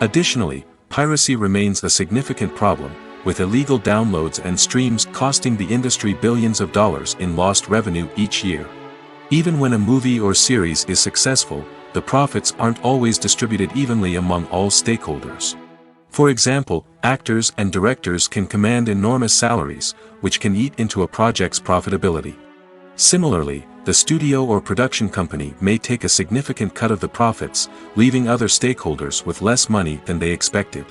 Additionally, piracy remains a significant problem, with illegal downloads and streams costing the industry billions of dollars in lost revenue each year. Even when a movie or series is successful, the profits aren't always distributed evenly among all stakeholders. For example, actors and directors can command enormous salaries, which can eat into a project's profitability. Similarly, the studio or production company may take a significant cut of the profits, leaving other stakeholders with less money than they expected.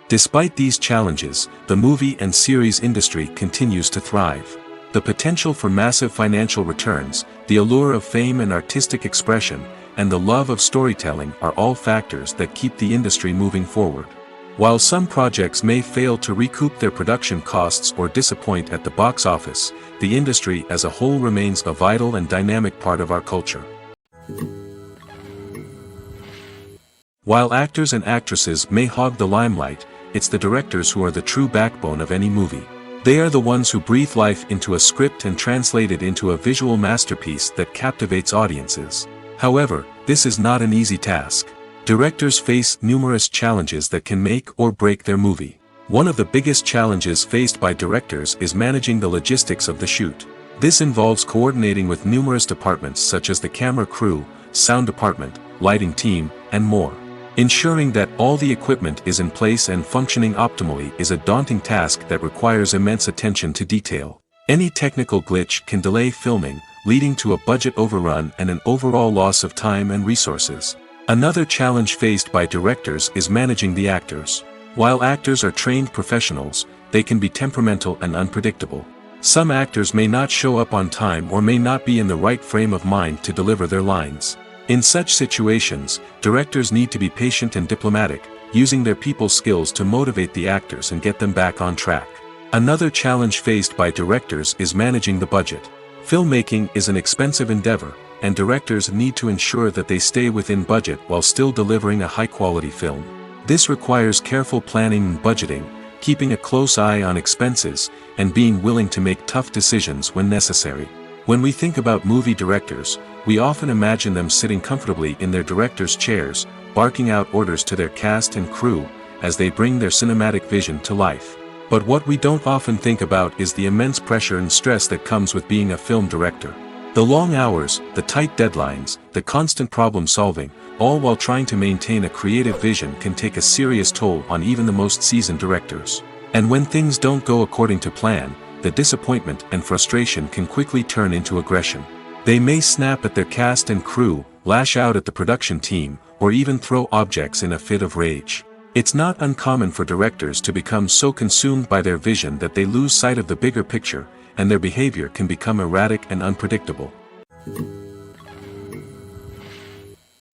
Despite these challenges, the movie and series industry continues to thrive. The potential for massive financial returns, the allure of fame and artistic expression, and the love of storytelling are all factors that keep the industry moving forward. While some projects may fail to recoup their production costs or disappoint at the box office, the industry as a whole remains a vital and dynamic part of our culture. While actors and actresses may hog the limelight, it's the directors who are the true backbone of any movie. They are the ones who breathe life into a script and translate it into a visual masterpiece that captivates audiences. However, this is not an easy task. Directors face numerous challenges that can make or break their movie. One of the biggest challenges faced by directors is managing the logistics of the shoot. This involves coordinating with numerous departments such as the camera crew, sound department, lighting team, and more. Ensuring that all the equipment is in place and functioning optimally is a daunting task that requires immense attention to detail. Any technical glitch can delay filming, leading to a budget overrun and an overall loss of time and resources. Another challenge faced by directors is managing the actors. While actors are trained professionals, they can be temperamental and unpredictable. Some actors may not show up on time or may not be in the right frame of mind to deliver their lines. In such situations, directors need to be patient and diplomatic, using their people skills to motivate the actors and get them back on track. Another challenge faced by directors is managing the budget. Filmmaking is an expensive endeavor, and directors need to ensure that they stay within budget while still delivering a high-quality film. This requires careful planning and budgeting, keeping a close eye on expenses, and being willing to make tough decisions when necessary. When we think about movie directors, we often imagine them sitting comfortably in their director's chairs, barking out orders to their cast and crew, as they bring their cinematic vision to life. But what we don't often think about is the immense pressure and stress that comes with being a film director. The long hours, the tight deadlines, the constant problem solving, all while trying to maintain a creative vision can take a serious toll on even the most seasoned directors. And when things don't go according to plan, the disappointment and frustration can quickly turn into aggression. They may snap at their cast and crew, lash out at the production team, or even throw objects in a fit of rage. It's not uncommon for directors to become so consumed by their vision that they lose sight of the bigger picture, and their behavior can become erratic and unpredictable.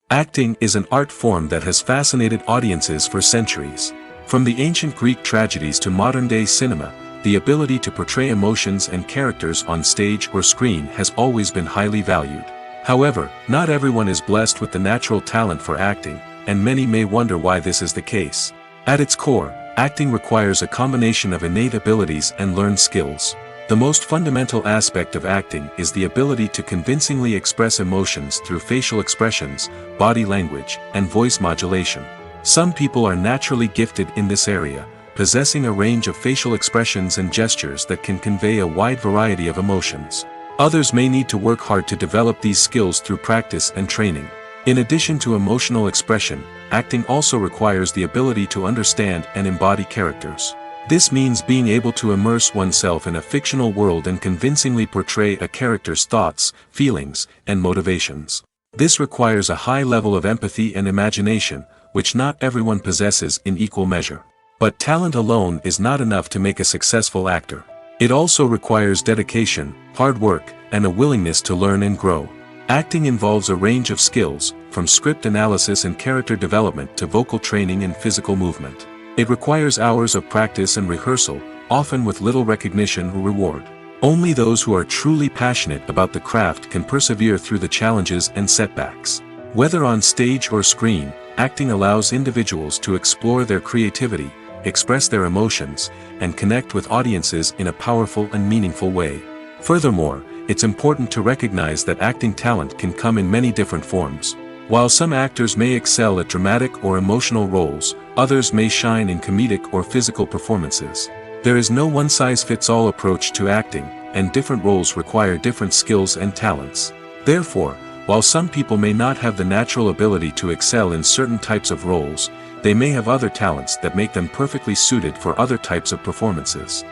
Acting is an art form that has fascinated audiences for centuries. From the ancient Greek tragedies to modern-day cinema, the ability to portray emotions and characters on stage or screen has always been highly valued. However, not everyone is blessed with the natural talent for acting, and many may wonder why this is the case. At its core, acting requires a combination of innate abilities and learned skills. The most fundamental aspect of acting is the ability to convincingly express emotions through facial expressions, body language, and voice modulation. Some people are naturally gifted in this area, possessing a range of facial expressions and gestures that can convey a wide variety of emotions. Others may need to work hard to develop these skills through practice and training. In addition to emotional expression, acting also requires the ability to understand and embody characters. This means being able to immerse oneself in a fictional world and convincingly portray a character's thoughts, feelings, and motivations. This requires a high level of empathy and imagination, which not everyone possesses in equal measure. But talent alone is not enough to make a successful actor. It also requires dedication, hard work, and a willingness to learn and grow. Acting involves a range of skills, from script analysis and character development to vocal training and physical movement. It requires hours of practice and rehearsal, often with little recognition or reward. Only those who are truly passionate about the craft can persevere through the challenges and setbacks. Whether on stage or screen, acting allows individuals to explore their creativity, express their emotions, and connect with audiences in a powerful and meaningful way. Furthermore, it's important to recognize that acting talent can come in many different forms. While some actors may excel at dramatic or emotional roles, others may shine in comedic or physical performances. There is no one-size-fits-all approach to acting, and different roles require different skills and talents. Therefore, while some people may not have the natural ability to excel in certain types of roles, they may have other talents that make them perfectly suited for other types of performances.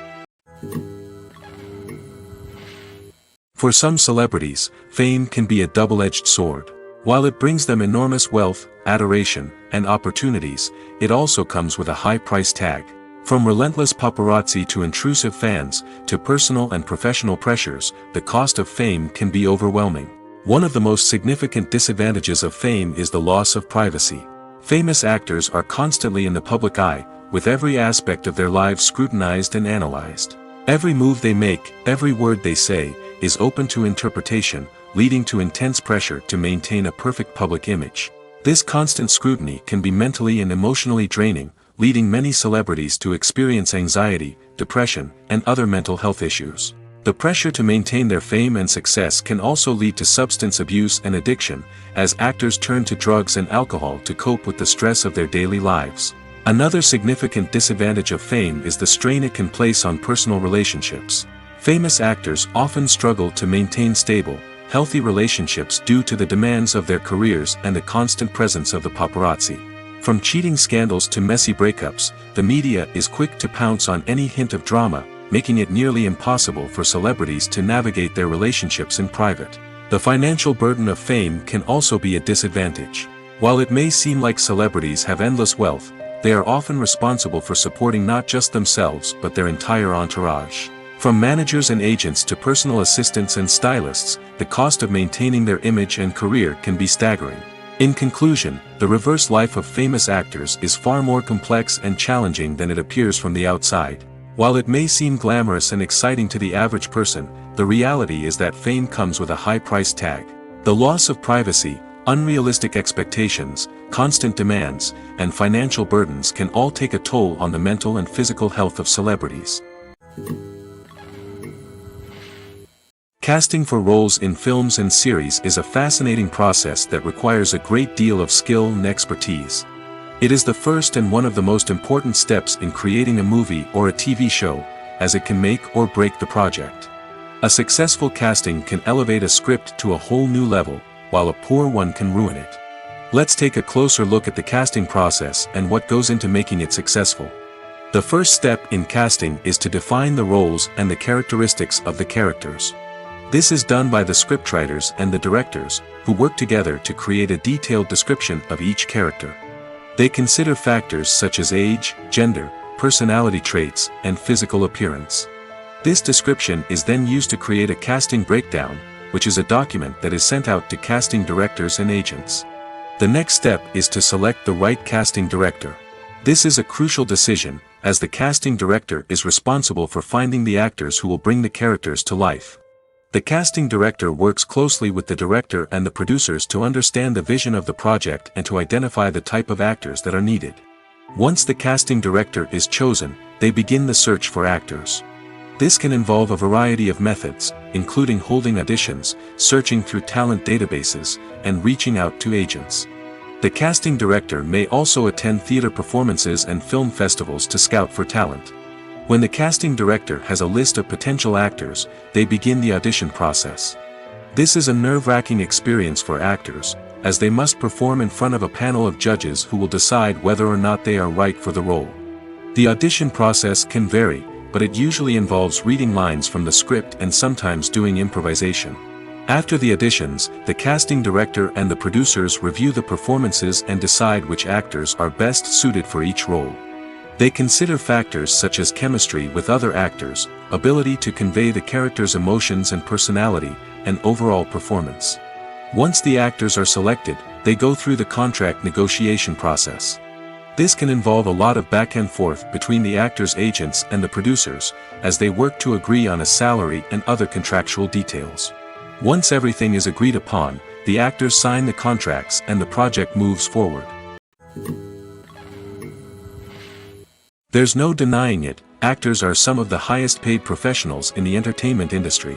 For some celebrities, fame can be a double-edged sword. While it brings them enormous wealth, adoration, and opportunities, it also comes with a high price tag. From relentless paparazzi to intrusive fans, to personal and professional pressures, the cost of fame can be overwhelming. One of the most significant disadvantages of fame is the loss of privacy. Famous actors are constantly in the public eye, with every aspect of their lives scrutinized and analyzed. Every move they make, every word they say, is open to interpretation, leading to intense pressure to maintain a perfect public image. This constant scrutiny can be mentally and emotionally draining, leading many celebrities to experience anxiety, depression, and other mental health issues. The pressure to maintain their fame and success can also lead to substance abuse and addiction, as actors turn to drugs and alcohol to cope with the stress of their daily lives. Another significant disadvantage of fame is the strain it can place on personal relationships. Famous actors often struggle to maintain stable, healthy relationships due to the demands of their careers and the constant presence of the paparazzi. From cheating scandals to messy breakups, the media is quick to pounce on any hint of drama, making it nearly impossible for celebrities to navigate their relationships in private. The financial burden of fame can also be a disadvantage. While it may seem like celebrities have endless wealth, they are often responsible for supporting not just themselves but their entire entourage. From managers and agents to personal assistants and stylists, the cost of maintaining their image and career can be staggering. In conclusion, the reverse life of famous actors is far more complex and challenging than it appears from the outside. While it may seem glamorous and exciting to the average person, the reality is that fame comes with a high price tag. The loss of privacy, unrealistic expectations, constant demands, and financial burdens can all take a toll on the mental and physical health of celebrities. Casting for roles in films and series is a fascinating process that requires a great deal of skill and expertise. It is the first and one of the most important steps in creating a movie or a TV show, as it can make or break the project. A successful casting can elevate a script to a whole new level, while a poor one can ruin it. Let's take a closer look at the casting process and what goes into making it successful. The first step in casting is to define the roles and the characteristics of the characters. This is done by the scriptwriters and the directors, who work together to create a detailed description of each character. They consider factors such as age, gender, personality traits, and physical appearance. This description is then used to create a casting breakdown, which is a document that is sent out to casting directors and agents. The next step is to select the right casting director. This is a crucial decision, as the casting director is responsible for finding the actors who will bring the characters to life. The casting director works closely with the director and the producers to understand the vision of the project and to identify the type of actors that are needed. Once the casting director is chosen, they begin the search for actors. This can involve a variety of methods, including holding auditions, searching through talent databases, and reaching out to agents. The casting director may also attend theater performances and film festivals to scout for talent. When the casting director has a list of potential actors, they begin the audition process. This is a nerve-wracking experience for actors, as they must perform in front of a panel of judges who will decide whether or not they are right for the role. The audition process can vary, but it usually involves reading lines from the script and sometimes doing improvisation. After the auditions, the casting director and the producers review the performances and decide which actors are best suited for each role. They consider factors such as chemistry with other actors, ability to convey the character's emotions and personality, and overall performance. Once the actors are selected, they go through the contract negotiation process. This can involve a lot of back and forth between the actors' agents and the producers, as they work to agree on a salary and other contractual details. Once everything is agreed upon, the actors sign the contracts and the project moves forward. There's no denying it, actors are some of the highest paid professionals in the entertainment industry.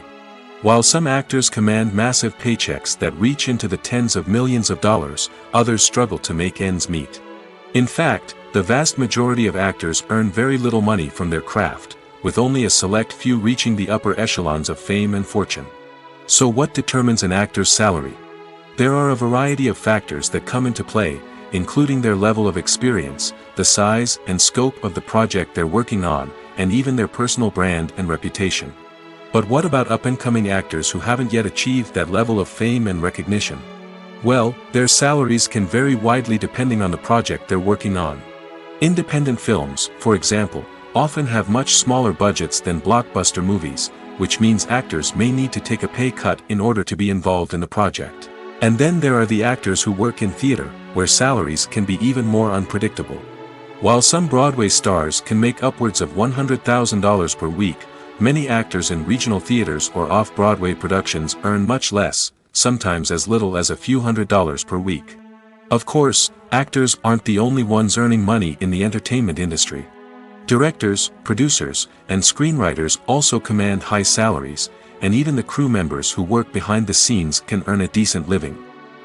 While some actors command massive paychecks that reach into the tens of millions of dollars, others struggle to make ends meet. In fact, the vast majority of actors earn very little money from their craft, with only a select few reaching the upper echelons of fame and fortune. So what determines an actor's salary? There are a variety of factors that come into play, including their level of experience, the size and scope of the project they're working on, and even their personal brand and reputation. But what about up-and-coming actors who haven't yet achieved that level of fame and recognition? Well, their salaries can vary widely depending on the project they're working on. Independent films, for example, often have much smaller budgets than blockbuster movies, which means actors may need to take a pay cut in order to be involved in the project. And then there are the actors who work in theater, where salaries can be even more unpredictable. While some Broadway stars can make upwards of $100,000 per week, many actors in regional theaters or off-Broadway productions earn much less, sometimes as little as a few $100s per week. Of course, actors aren't the only ones earning money in the entertainment industry. Directors, producers, and screenwriters also command high salaries, and even the crew members who work behind the scenes can earn a decent living.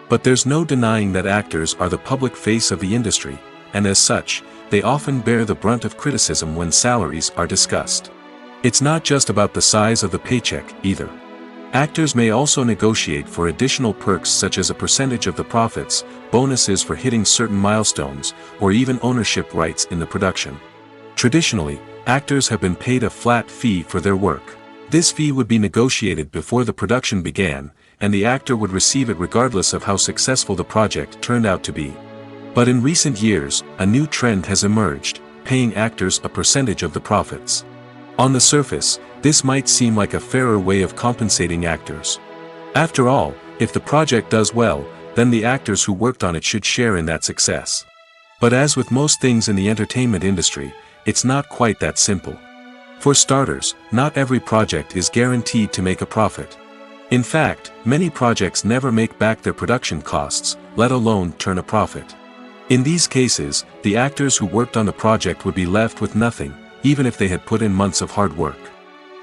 But there's no denying that actors are the public face of the industry, and as such, they often bear the brunt of criticism when salaries are discussed. It's not just about the size of the paycheck, either. Actors may also negotiate for additional perks such as a percentage of the profits, bonuses for hitting certain milestones, or even ownership rights in the production. Traditionally, actors have been paid a flat fee for their work. This fee would be negotiated before the production began, and the actor would receive it regardless of how successful the project turned out to be. But in recent years, a new trend has emerged, paying actors a percentage of the profits. On the surface, this might seem like a fairer way of compensating actors. After all, if the project does well, then the actors who worked on it should share in that success. But as with most things in the entertainment industry, it's not quite that simple. For starters, not every project is guaranteed to make a profit. In fact, many projects never make back their production costs, let alone turn a profit. In these cases, the actors who worked on the project would be left with nothing, even if they had put in months of hard work.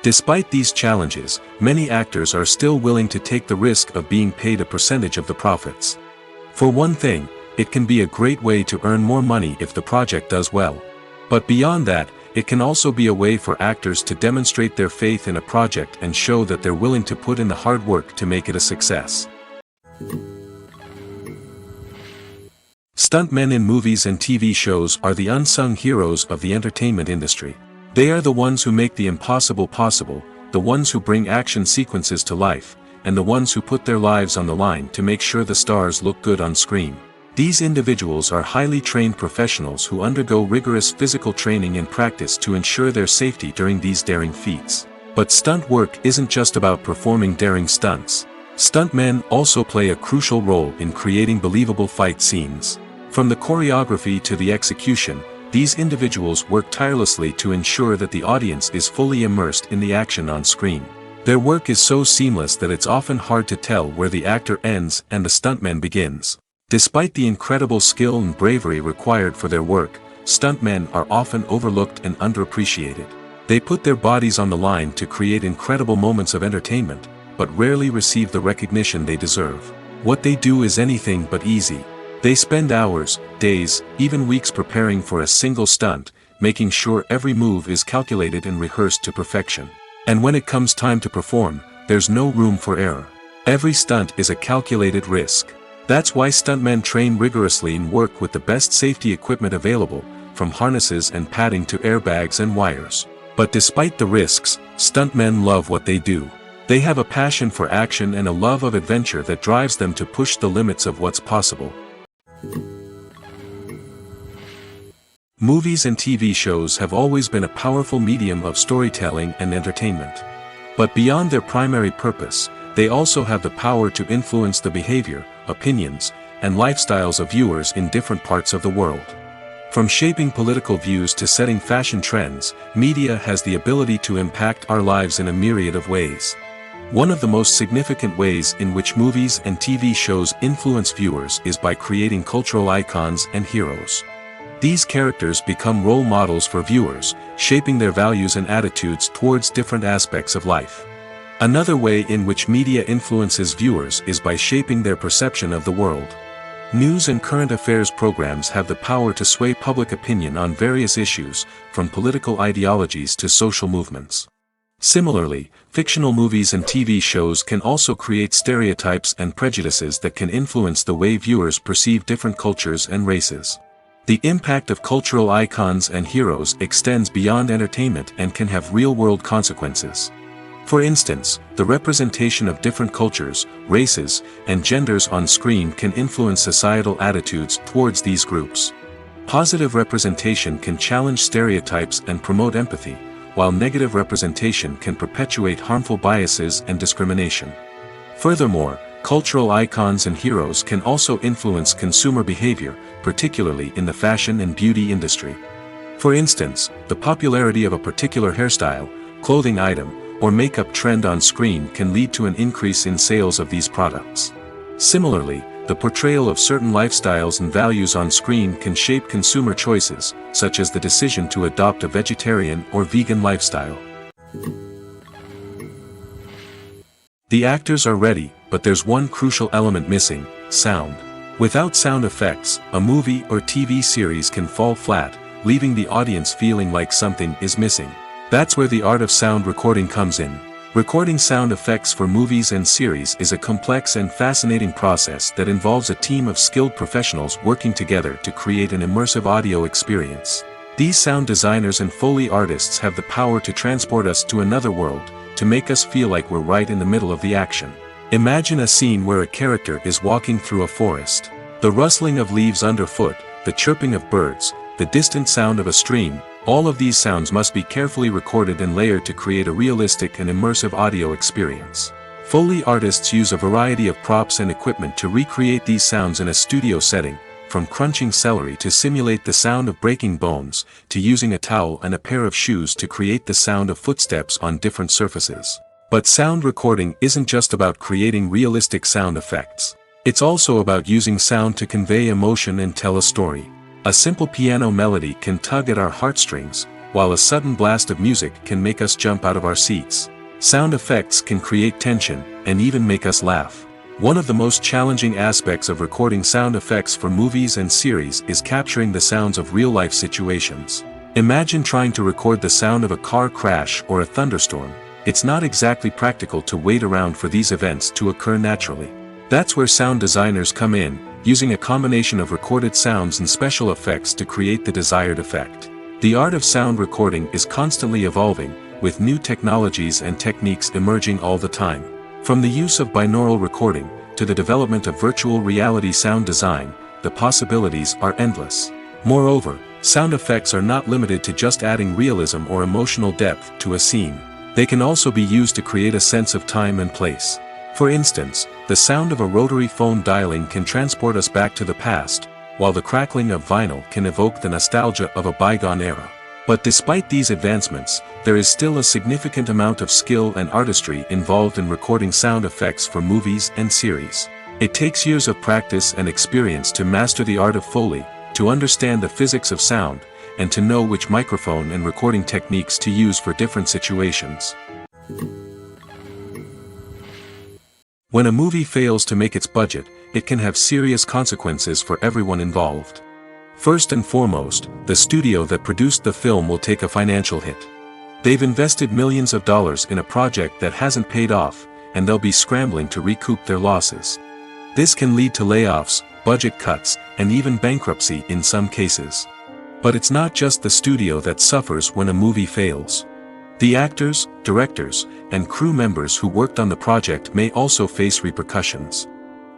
Despite these challenges, many actors are still willing to take the risk of being paid a percentage of the profits. For one thing, it can be a great way to earn more money if the project does well. But beyond that, it can also be a way for actors to demonstrate their faith in a project and show that they're willing to put in the hard work to make it a success. Stuntmen in movies and TV shows are the unsung heroes of the entertainment industry. They are the ones who make the impossible possible, the ones who bring action sequences to life, and the ones who put their lives on the line to make sure the stars look good on screen. These individuals are highly trained professionals who undergo rigorous physical training and practice to ensure their safety during these daring feats. But stunt work isn't just about performing daring stunts. Stuntmen also play a crucial role in creating believable fight scenes. From the choreography to the execution, these individuals work tirelessly to ensure that the audience is fully immersed in the action on screen. Their work is so seamless that it's often hard to tell where the actor ends and the stuntman begins. Despite the incredible skill and bravery required for their work, stuntmen are often overlooked and underappreciated. They put their bodies on the line to create incredible moments of entertainment, but rarely receive the recognition they deserve. What they do is anything but easy. They spend hours, days, even weeks preparing for a single stunt, making sure every move is calculated and rehearsed to perfection. And when it comes time to perform, there's no room for error. Every stunt is a calculated risk. That's why stuntmen train rigorously and work with the best safety equipment available, from harnesses and padding to airbags and wires. But despite the risks, stuntmen love what they do. They have a passion for action and a love of adventure that drives them to push the limits of what's possible. Movies and TV shows have always been a powerful medium of storytelling and entertainment. But beyond their primary purpose, they also have the power to influence the behavior, opinions, and lifestyles of viewers in different parts of the world. From shaping political views to setting fashion trends, media has the ability to impact our lives in a myriad of ways. One of the most significant ways in which movies and TV shows influence viewers is by creating cultural icons and heroes. These characters become role models for viewers, shaping their values and attitudes towards different aspects of life. Another way in which media influences viewers is by shaping their perception of the world. News and current affairs programs have the power to sway public opinion on various issues, from political ideologies to social movements. Similarly, fictional movies and TV shows can also create stereotypes and prejudices that can influence the way viewers perceive different cultures and races. The impact of cultural icons and heroes extends beyond entertainment and can have real-world consequences. For instance, the representation of different cultures, races, and genders on screen can influence societal attitudes towards these groups. Positive representation can challenge stereotypes and promote empathy, while negative representation can perpetuate harmful biases and discrimination. Furthermore, cultural icons and heroes can also influence consumer behavior, particularly in the fashion and beauty industry. For instance, the popularity of a particular hairstyle, clothing item, or makeup trend on screen can lead to an increase in sales of these products. Similarly, the portrayal of certain lifestyles and values on screen can shape consumer choices, such as the decision to adopt a vegetarian or vegan lifestyle. The actors are ready, but there's one crucial element missing: sound. Without sound effects, a movie or TV series can fall flat, leaving the audience feeling like something is missing. That's where the art of sound recording comes in. Recording sound effects for movies and series is a complex and fascinating process that involves a team of skilled professionals working together to create an immersive audio experience. These sound designers and Foley artists have the power to transport us to another world, to make us feel like we're right in the middle of the action. Imagine a scene where a character is walking through a forest. The rustling of leaves underfoot, the chirping of birds, the distant sound of a stream, all of these sounds must be carefully recorded and layered to create a realistic and immersive audio experience. Foley artists use a variety of props and equipment to recreate these sounds in a studio setting, from crunching celery to simulate the sound of breaking bones, to using a towel and a pair of shoes to create the sound of footsteps on different surfaces. But sound recording isn't just about creating realistic sound effects. It's also about using sound to convey emotion and tell a story. A simple piano melody can tug at our heartstrings, while a sudden blast of music can make us jump out of our seats. Sound effects can create tension, and even make us laugh. One of the most challenging aspects of recording sound effects for movies and series is capturing the sounds of real-life situations. Imagine trying to record the sound of a car crash or a thunderstorm. It's not exactly practical to wait around for these events to occur naturally. That's where sound designers come in, using a combination of recorded sounds and special effects to create the desired effect. The art of sound recording is constantly evolving, with new technologies and techniques emerging all the time. From the use of binaural recording, to the development of virtual reality sound design, the possibilities are endless. Moreover, sound effects are not limited to just adding realism or emotional depth to a scene. They can also be used to create a sense of time and place. For instance, the sound of a rotary phone dialing can transport us back to the past, while the crackling of vinyl can evoke the nostalgia of a bygone era. But despite these advancements, there is still a significant amount of skill and artistry involved in recording sound effects for movies and series. It takes years of practice and experience to master the art of Foley, to understand the physics of sound, and to know which microphone and recording techniques to use for different situations. When a movie fails to make its budget, it can have serious consequences for everyone involved. First and foremost, the studio that produced the film will take a financial hit. They've invested millions of dollars in a project that hasn't paid off, and they'll be scrambling to recoup their losses. This can lead to layoffs, budget cuts, and even bankruptcy in some cases. But it's not just the studio that suffers when a movie fails. The actors, directors, and crew members who worked on the project may also face repercussions.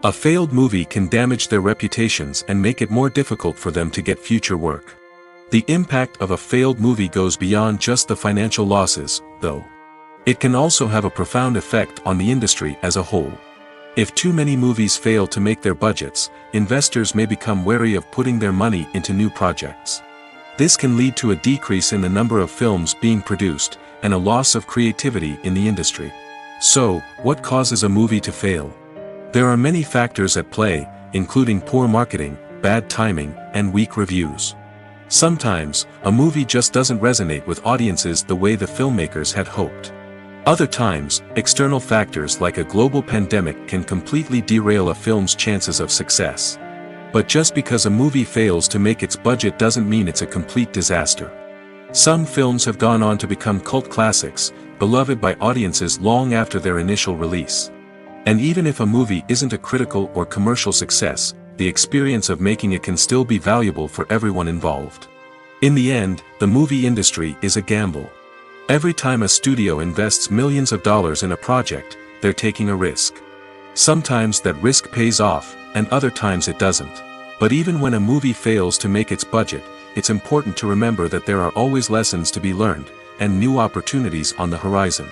A failed movie can damage their reputations and make it more difficult for them to get future work. The impact of a failed movie goes beyond just the financial losses, though. It can also have a profound effect on the industry as a whole. If too many movies fail to make their budgets, investors may become wary of putting their money into new projects. This can lead to a decrease in the number of films being produced, and a loss of creativity in the industry. So, what causes a movie to fail? There are many factors at play, including poor marketing, bad timing, and weak reviews. Sometimes, a movie just doesn't resonate with audiences the way the filmmakers had hoped. Other times, external factors like a global pandemic can completely derail a film's chances of success. But just because a movie fails to make its budget doesn't mean it's a complete disaster. Some films have gone on to become cult classics, beloved by audiences long after their initial release. And even if a movie isn't a critical or commercial success, the experience of making it can still be valuable for everyone involved. In the end, the movie industry is a gamble. Every time a studio invests millions of dollars in a project, they're taking a risk. Sometimes that risk pays off, and other times it doesn't. But even when a movie fails to make its budget, it's important to remember that there are always lessons to be learned, and new opportunities on the horizon.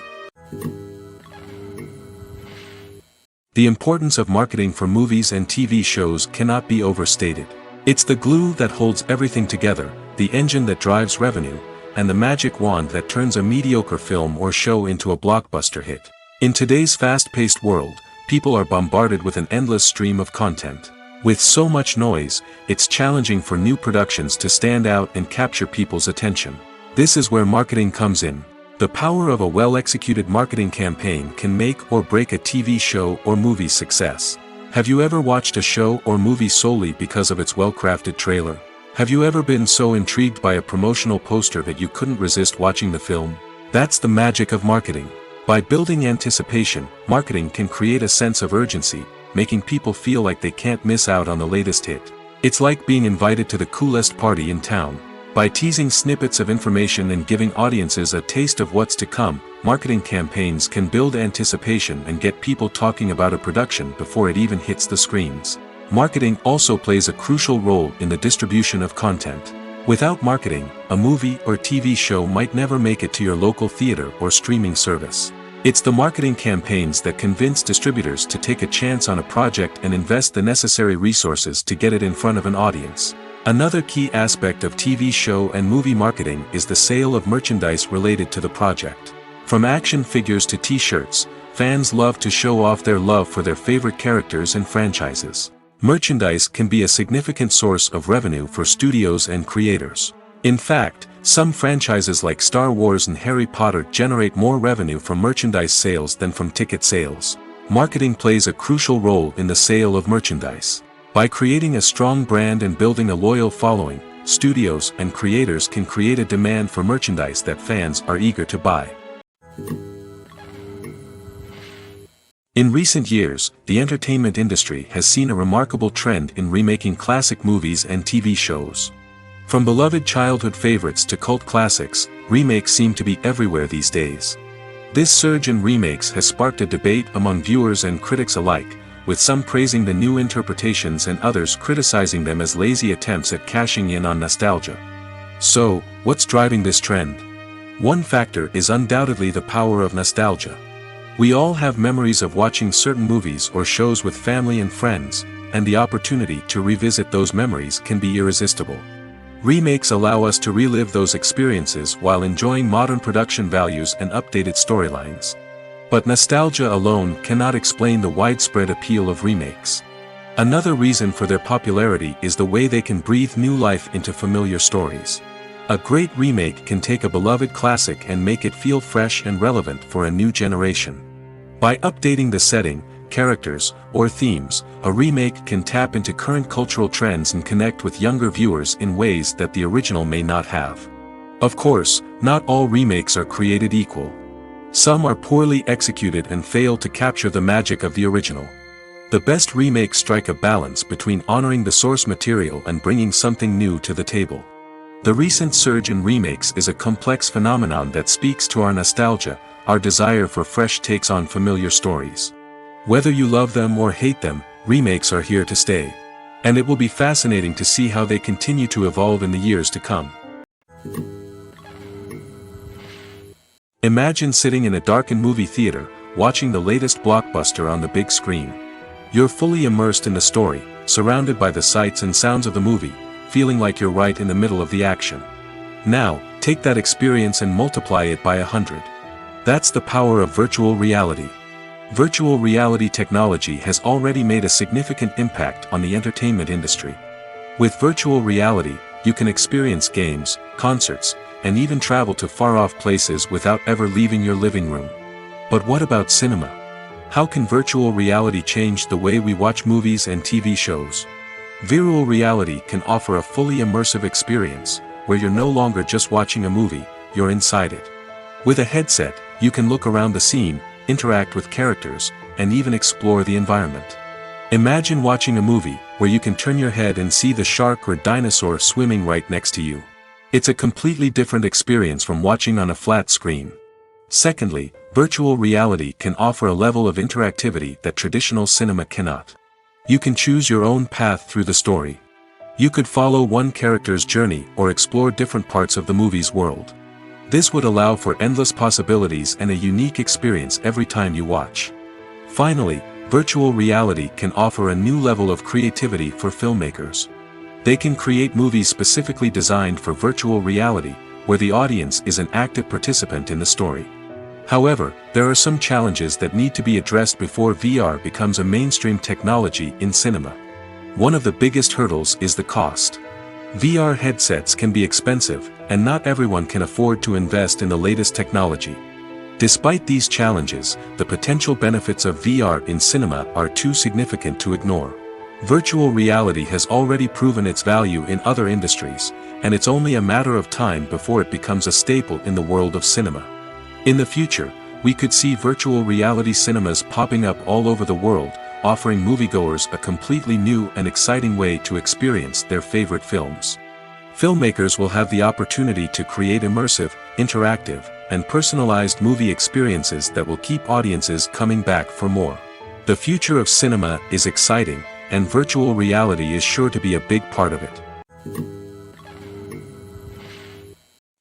The importance of marketing for movies and TV shows cannot be overstated. It's the glue that holds everything together, the engine that drives revenue, and the magic wand that turns a mediocre film or show into a blockbuster hit. In today's fast-paced world, people are bombarded with an endless stream of content. With so much noise, it's challenging for new productions to stand out and capture people's attention. This is where marketing comes in. The power of a well-executed marketing campaign can make or break a TV show or movie's success. Have you ever watched a show or movie solely because of its well-crafted trailer? Have you ever been so intrigued by a promotional poster that you couldn't resist watching the film? That's the magic of marketing. By building anticipation, marketing can create a sense of urgency, making people feel like they can't miss out on the latest hit. It's like being invited to the coolest party in town. By teasing snippets of information and giving audiences a taste of what's to come, marketing campaigns can build anticipation and get people talking about a production before it even hits the screens. Marketing also plays a crucial role in the distribution of content. Without marketing, a movie or TV show might never make it to your local theater or streaming service. It's the marketing campaigns that convince distributors to take a chance on a project and invest the necessary resources to get it in front of an audience. Another key aspect of TV show and movie marketing is the sale of merchandise related to the project. From action figures to t-shirts, fans love to show off their love for their favorite characters and franchises. Merchandise can be a significant source of revenue for studios and creators. In fact, some franchises like Star Wars and Harry Potter generate more revenue from merchandise sales than from ticket sales. Marketing plays a crucial role in the sale of merchandise. By creating a strong brand and building a loyal following, studios and creators can create a demand for merchandise that fans are eager to buy. In recent years, the entertainment industry has seen a remarkable trend in remaking classic movies and TV shows. From beloved childhood favorites to cult classics, remakes seem to be everywhere these days. This surge in remakes has sparked a debate among viewers and critics alike, with some praising the new interpretations and others criticizing them as lazy attempts at cashing in on nostalgia. So, what's driving this trend? One factor is undoubtedly the power of nostalgia. We all have memories of watching certain movies or shows with family and friends, and the opportunity to revisit those memories can be irresistible. Remakes allow us to relive those experiences while enjoying modern production values and updated storylines. But nostalgia alone cannot explain the widespread appeal of remakes. Another reason for their popularity is the way they can breathe new life into familiar stories. A great remake can take a beloved classic and make it feel fresh and relevant for a new generation. By updating the setting, characters, or themes, a remake can tap into current cultural trends and connect with younger viewers in ways that the original may not have. Of course, not all remakes are created equal. Some are poorly executed and fail to capture the magic of the original. The best remakes strike a balance between honoring the source material and bringing something new to the table. The recent surge in remakes is a complex phenomenon that speaks to our nostalgia, our desire for fresh takes on familiar stories. Whether you love them or hate them, remakes are here to stay. And it will be fascinating to see how they continue to evolve in the years to come. Imagine sitting in a darkened movie theater, watching the latest blockbuster on the big screen. You're fully immersed in the story, surrounded by the sights and sounds of the movie, feeling like you're right in the middle of the action. Now, take that experience and multiply it by 100. That's the power of virtual reality. Virtual reality technology has already made a significant impact on the entertainment industry. With virtual reality, you can experience games, concerts, and even travel to far-off places without ever leaving your living room. But what about cinema? How can virtual reality change the way we watch movies and TV shows? Virtual reality can offer a fully immersive experience, where you're no longer just watching a movie, you're inside it. With a headset, you can look around the scene, interact with characters, and even explore the environment. Imagine watching a movie, where you can turn your head and see the shark or dinosaur swimming right next to you. It's a completely different experience from watching on a flat screen. Secondly, virtual reality can offer a level of interactivity that traditional cinema cannot. You can choose your own path through the story. You could follow one character's journey or explore different parts of the movie's world. This would allow for endless possibilities and a unique experience every time you watch. Finally, virtual reality can offer a new level of creativity for filmmakers. They can create movies specifically designed for virtual reality, where the audience is an active participant in the story. However, there are some challenges that need to be addressed before VR becomes a mainstream technology in cinema. One of the biggest hurdles is the cost. VR headsets can be expensive, and not everyone can afford to invest in the latest technology. Despite these challenges, the potential benefits of VR in cinema are too significant to ignore. Virtual reality has already proven its value in other industries, and it's only a matter of time before it becomes a staple in the world of cinema. In the future, we could see virtual reality cinemas popping up all over the world, offering moviegoers a completely new and exciting way to experience their favorite films. Filmmakers will have the opportunity to create immersive, interactive, and personalized movie experiences that will keep audiences coming back for more. The future of cinema is exciting, and virtual reality is sure to be a big part of it.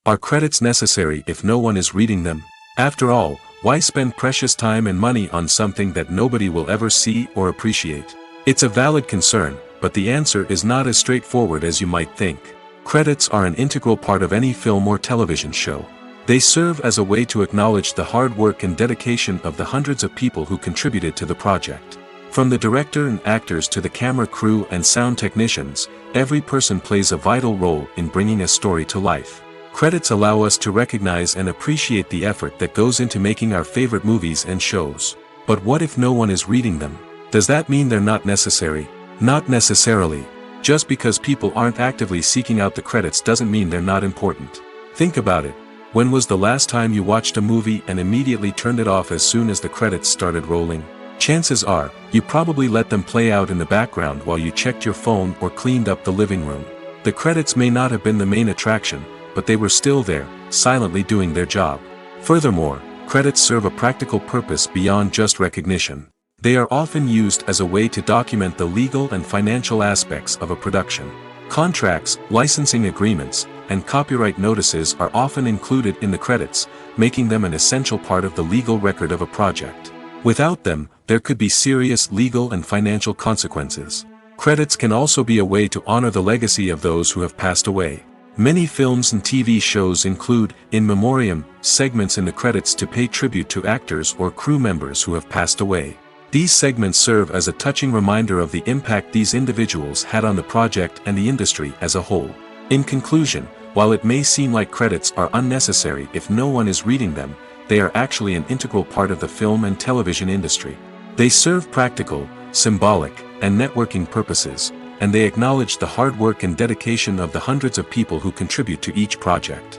Are credits necessary if no one is reading them? After all, why spend precious time and money on something that nobody will ever see or appreciate? It's a valid concern, but the answer is not as straightforward as you might think. Credits are an integral part of any film or television show. They serve as a way to acknowledge the hard work and dedication of the hundreds of people who contributed to the project. From the director and actors to the camera crew and sound technicians, every person plays a vital role in bringing a story to life. Credits allow us to recognize and appreciate the effort that goes into making our favorite movies and shows. But what if no one is reading them? Does that mean they're not necessary? Not necessarily. Just because people aren't actively seeking out the credits doesn't mean they're not important. Think about it. When was the last time you watched a movie and immediately turned it off as soon as the credits started rolling? Chances are, you probably let them play out in the background while you checked your phone or cleaned up the living room. The credits may not have been the main attraction, but they were still there, silently doing their job. Furthermore, credits serve a practical purpose beyond just recognition. They are often used as a way to document the legal and financial aspects of a production. Contracts, licensing agreements, and copyright notices are often included in the credits, making them an essential part of the legal record of a project. Without them, there could be serious legal and financial consequences. Credits can also be a way to honor the legacy of those who have passed away. Many films and TV shows include, in memoriam, segments in the credits to pay tribute to actors or crew members who have passed away. These segments serve as a touching reminder of the impact these individuals had on the project and the industry as a whole. In conclusion, while it may seem like credits are unnecessary if no one is reading them, they are actually an integral part of the film and television industry. They serve practical, symbolic, and networking purposes, and they acknowledge the hard work and dedication of the hundreds of people who contribute to each project.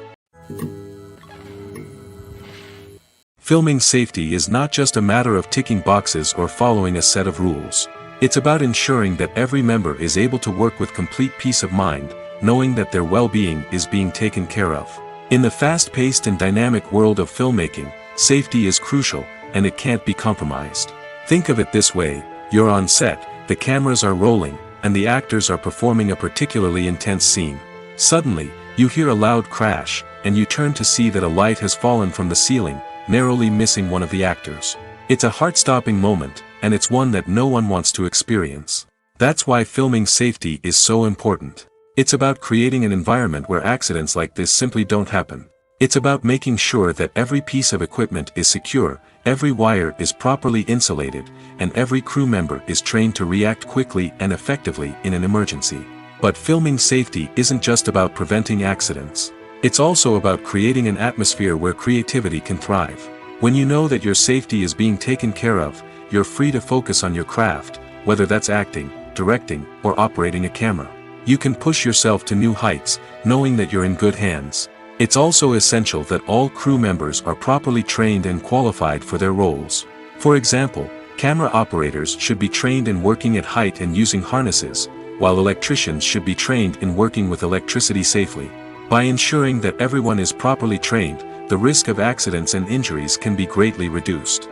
Filming safety is not just a matter of ticking boxes or following a set of rules. It's about ensuring that every member is able to work with complete peace of mind, knowing that their well-being is being taken care of. In the fast-paced and dynamic world of filmmaking, safety is crucial, and it can't be compromised. Think of it this way: you're on set, the cameras are rolling, and the actors are performing a particularly intense scene. Suddenly, you hear a loud crash, and you turn to see that a light has fallen from the ceiling, narrowly missing one of the actors. It's a heart-stopping moment, and it's one that no one wants to experience. That's why filming safety is so important. It's about creating an environment where accidents like this simply don't happen. It's about making sure that every piece of equipment is secure, every wire is properly insulated, and every crew member is trained to react quickly and effectively in an emergency. But filming safety isn't just about preventing accidents. It's also about creating an atmosphere where creativity can thrive. When you know that your safety is being taken care of, you're free to focus on your craft, whether that's acting, directing, or operating a camera. You can push yourself to new heights, knowing that you're in good hands. It's also essential that all crew members are properly trained and qualified for their roles. For example, camera operators should be trained in working at height and using harnesses, while electricians should be trained in working with electricity safely. By ensuring that everyone is properly trained, the risk of accidents and injuries can be greatly reduced.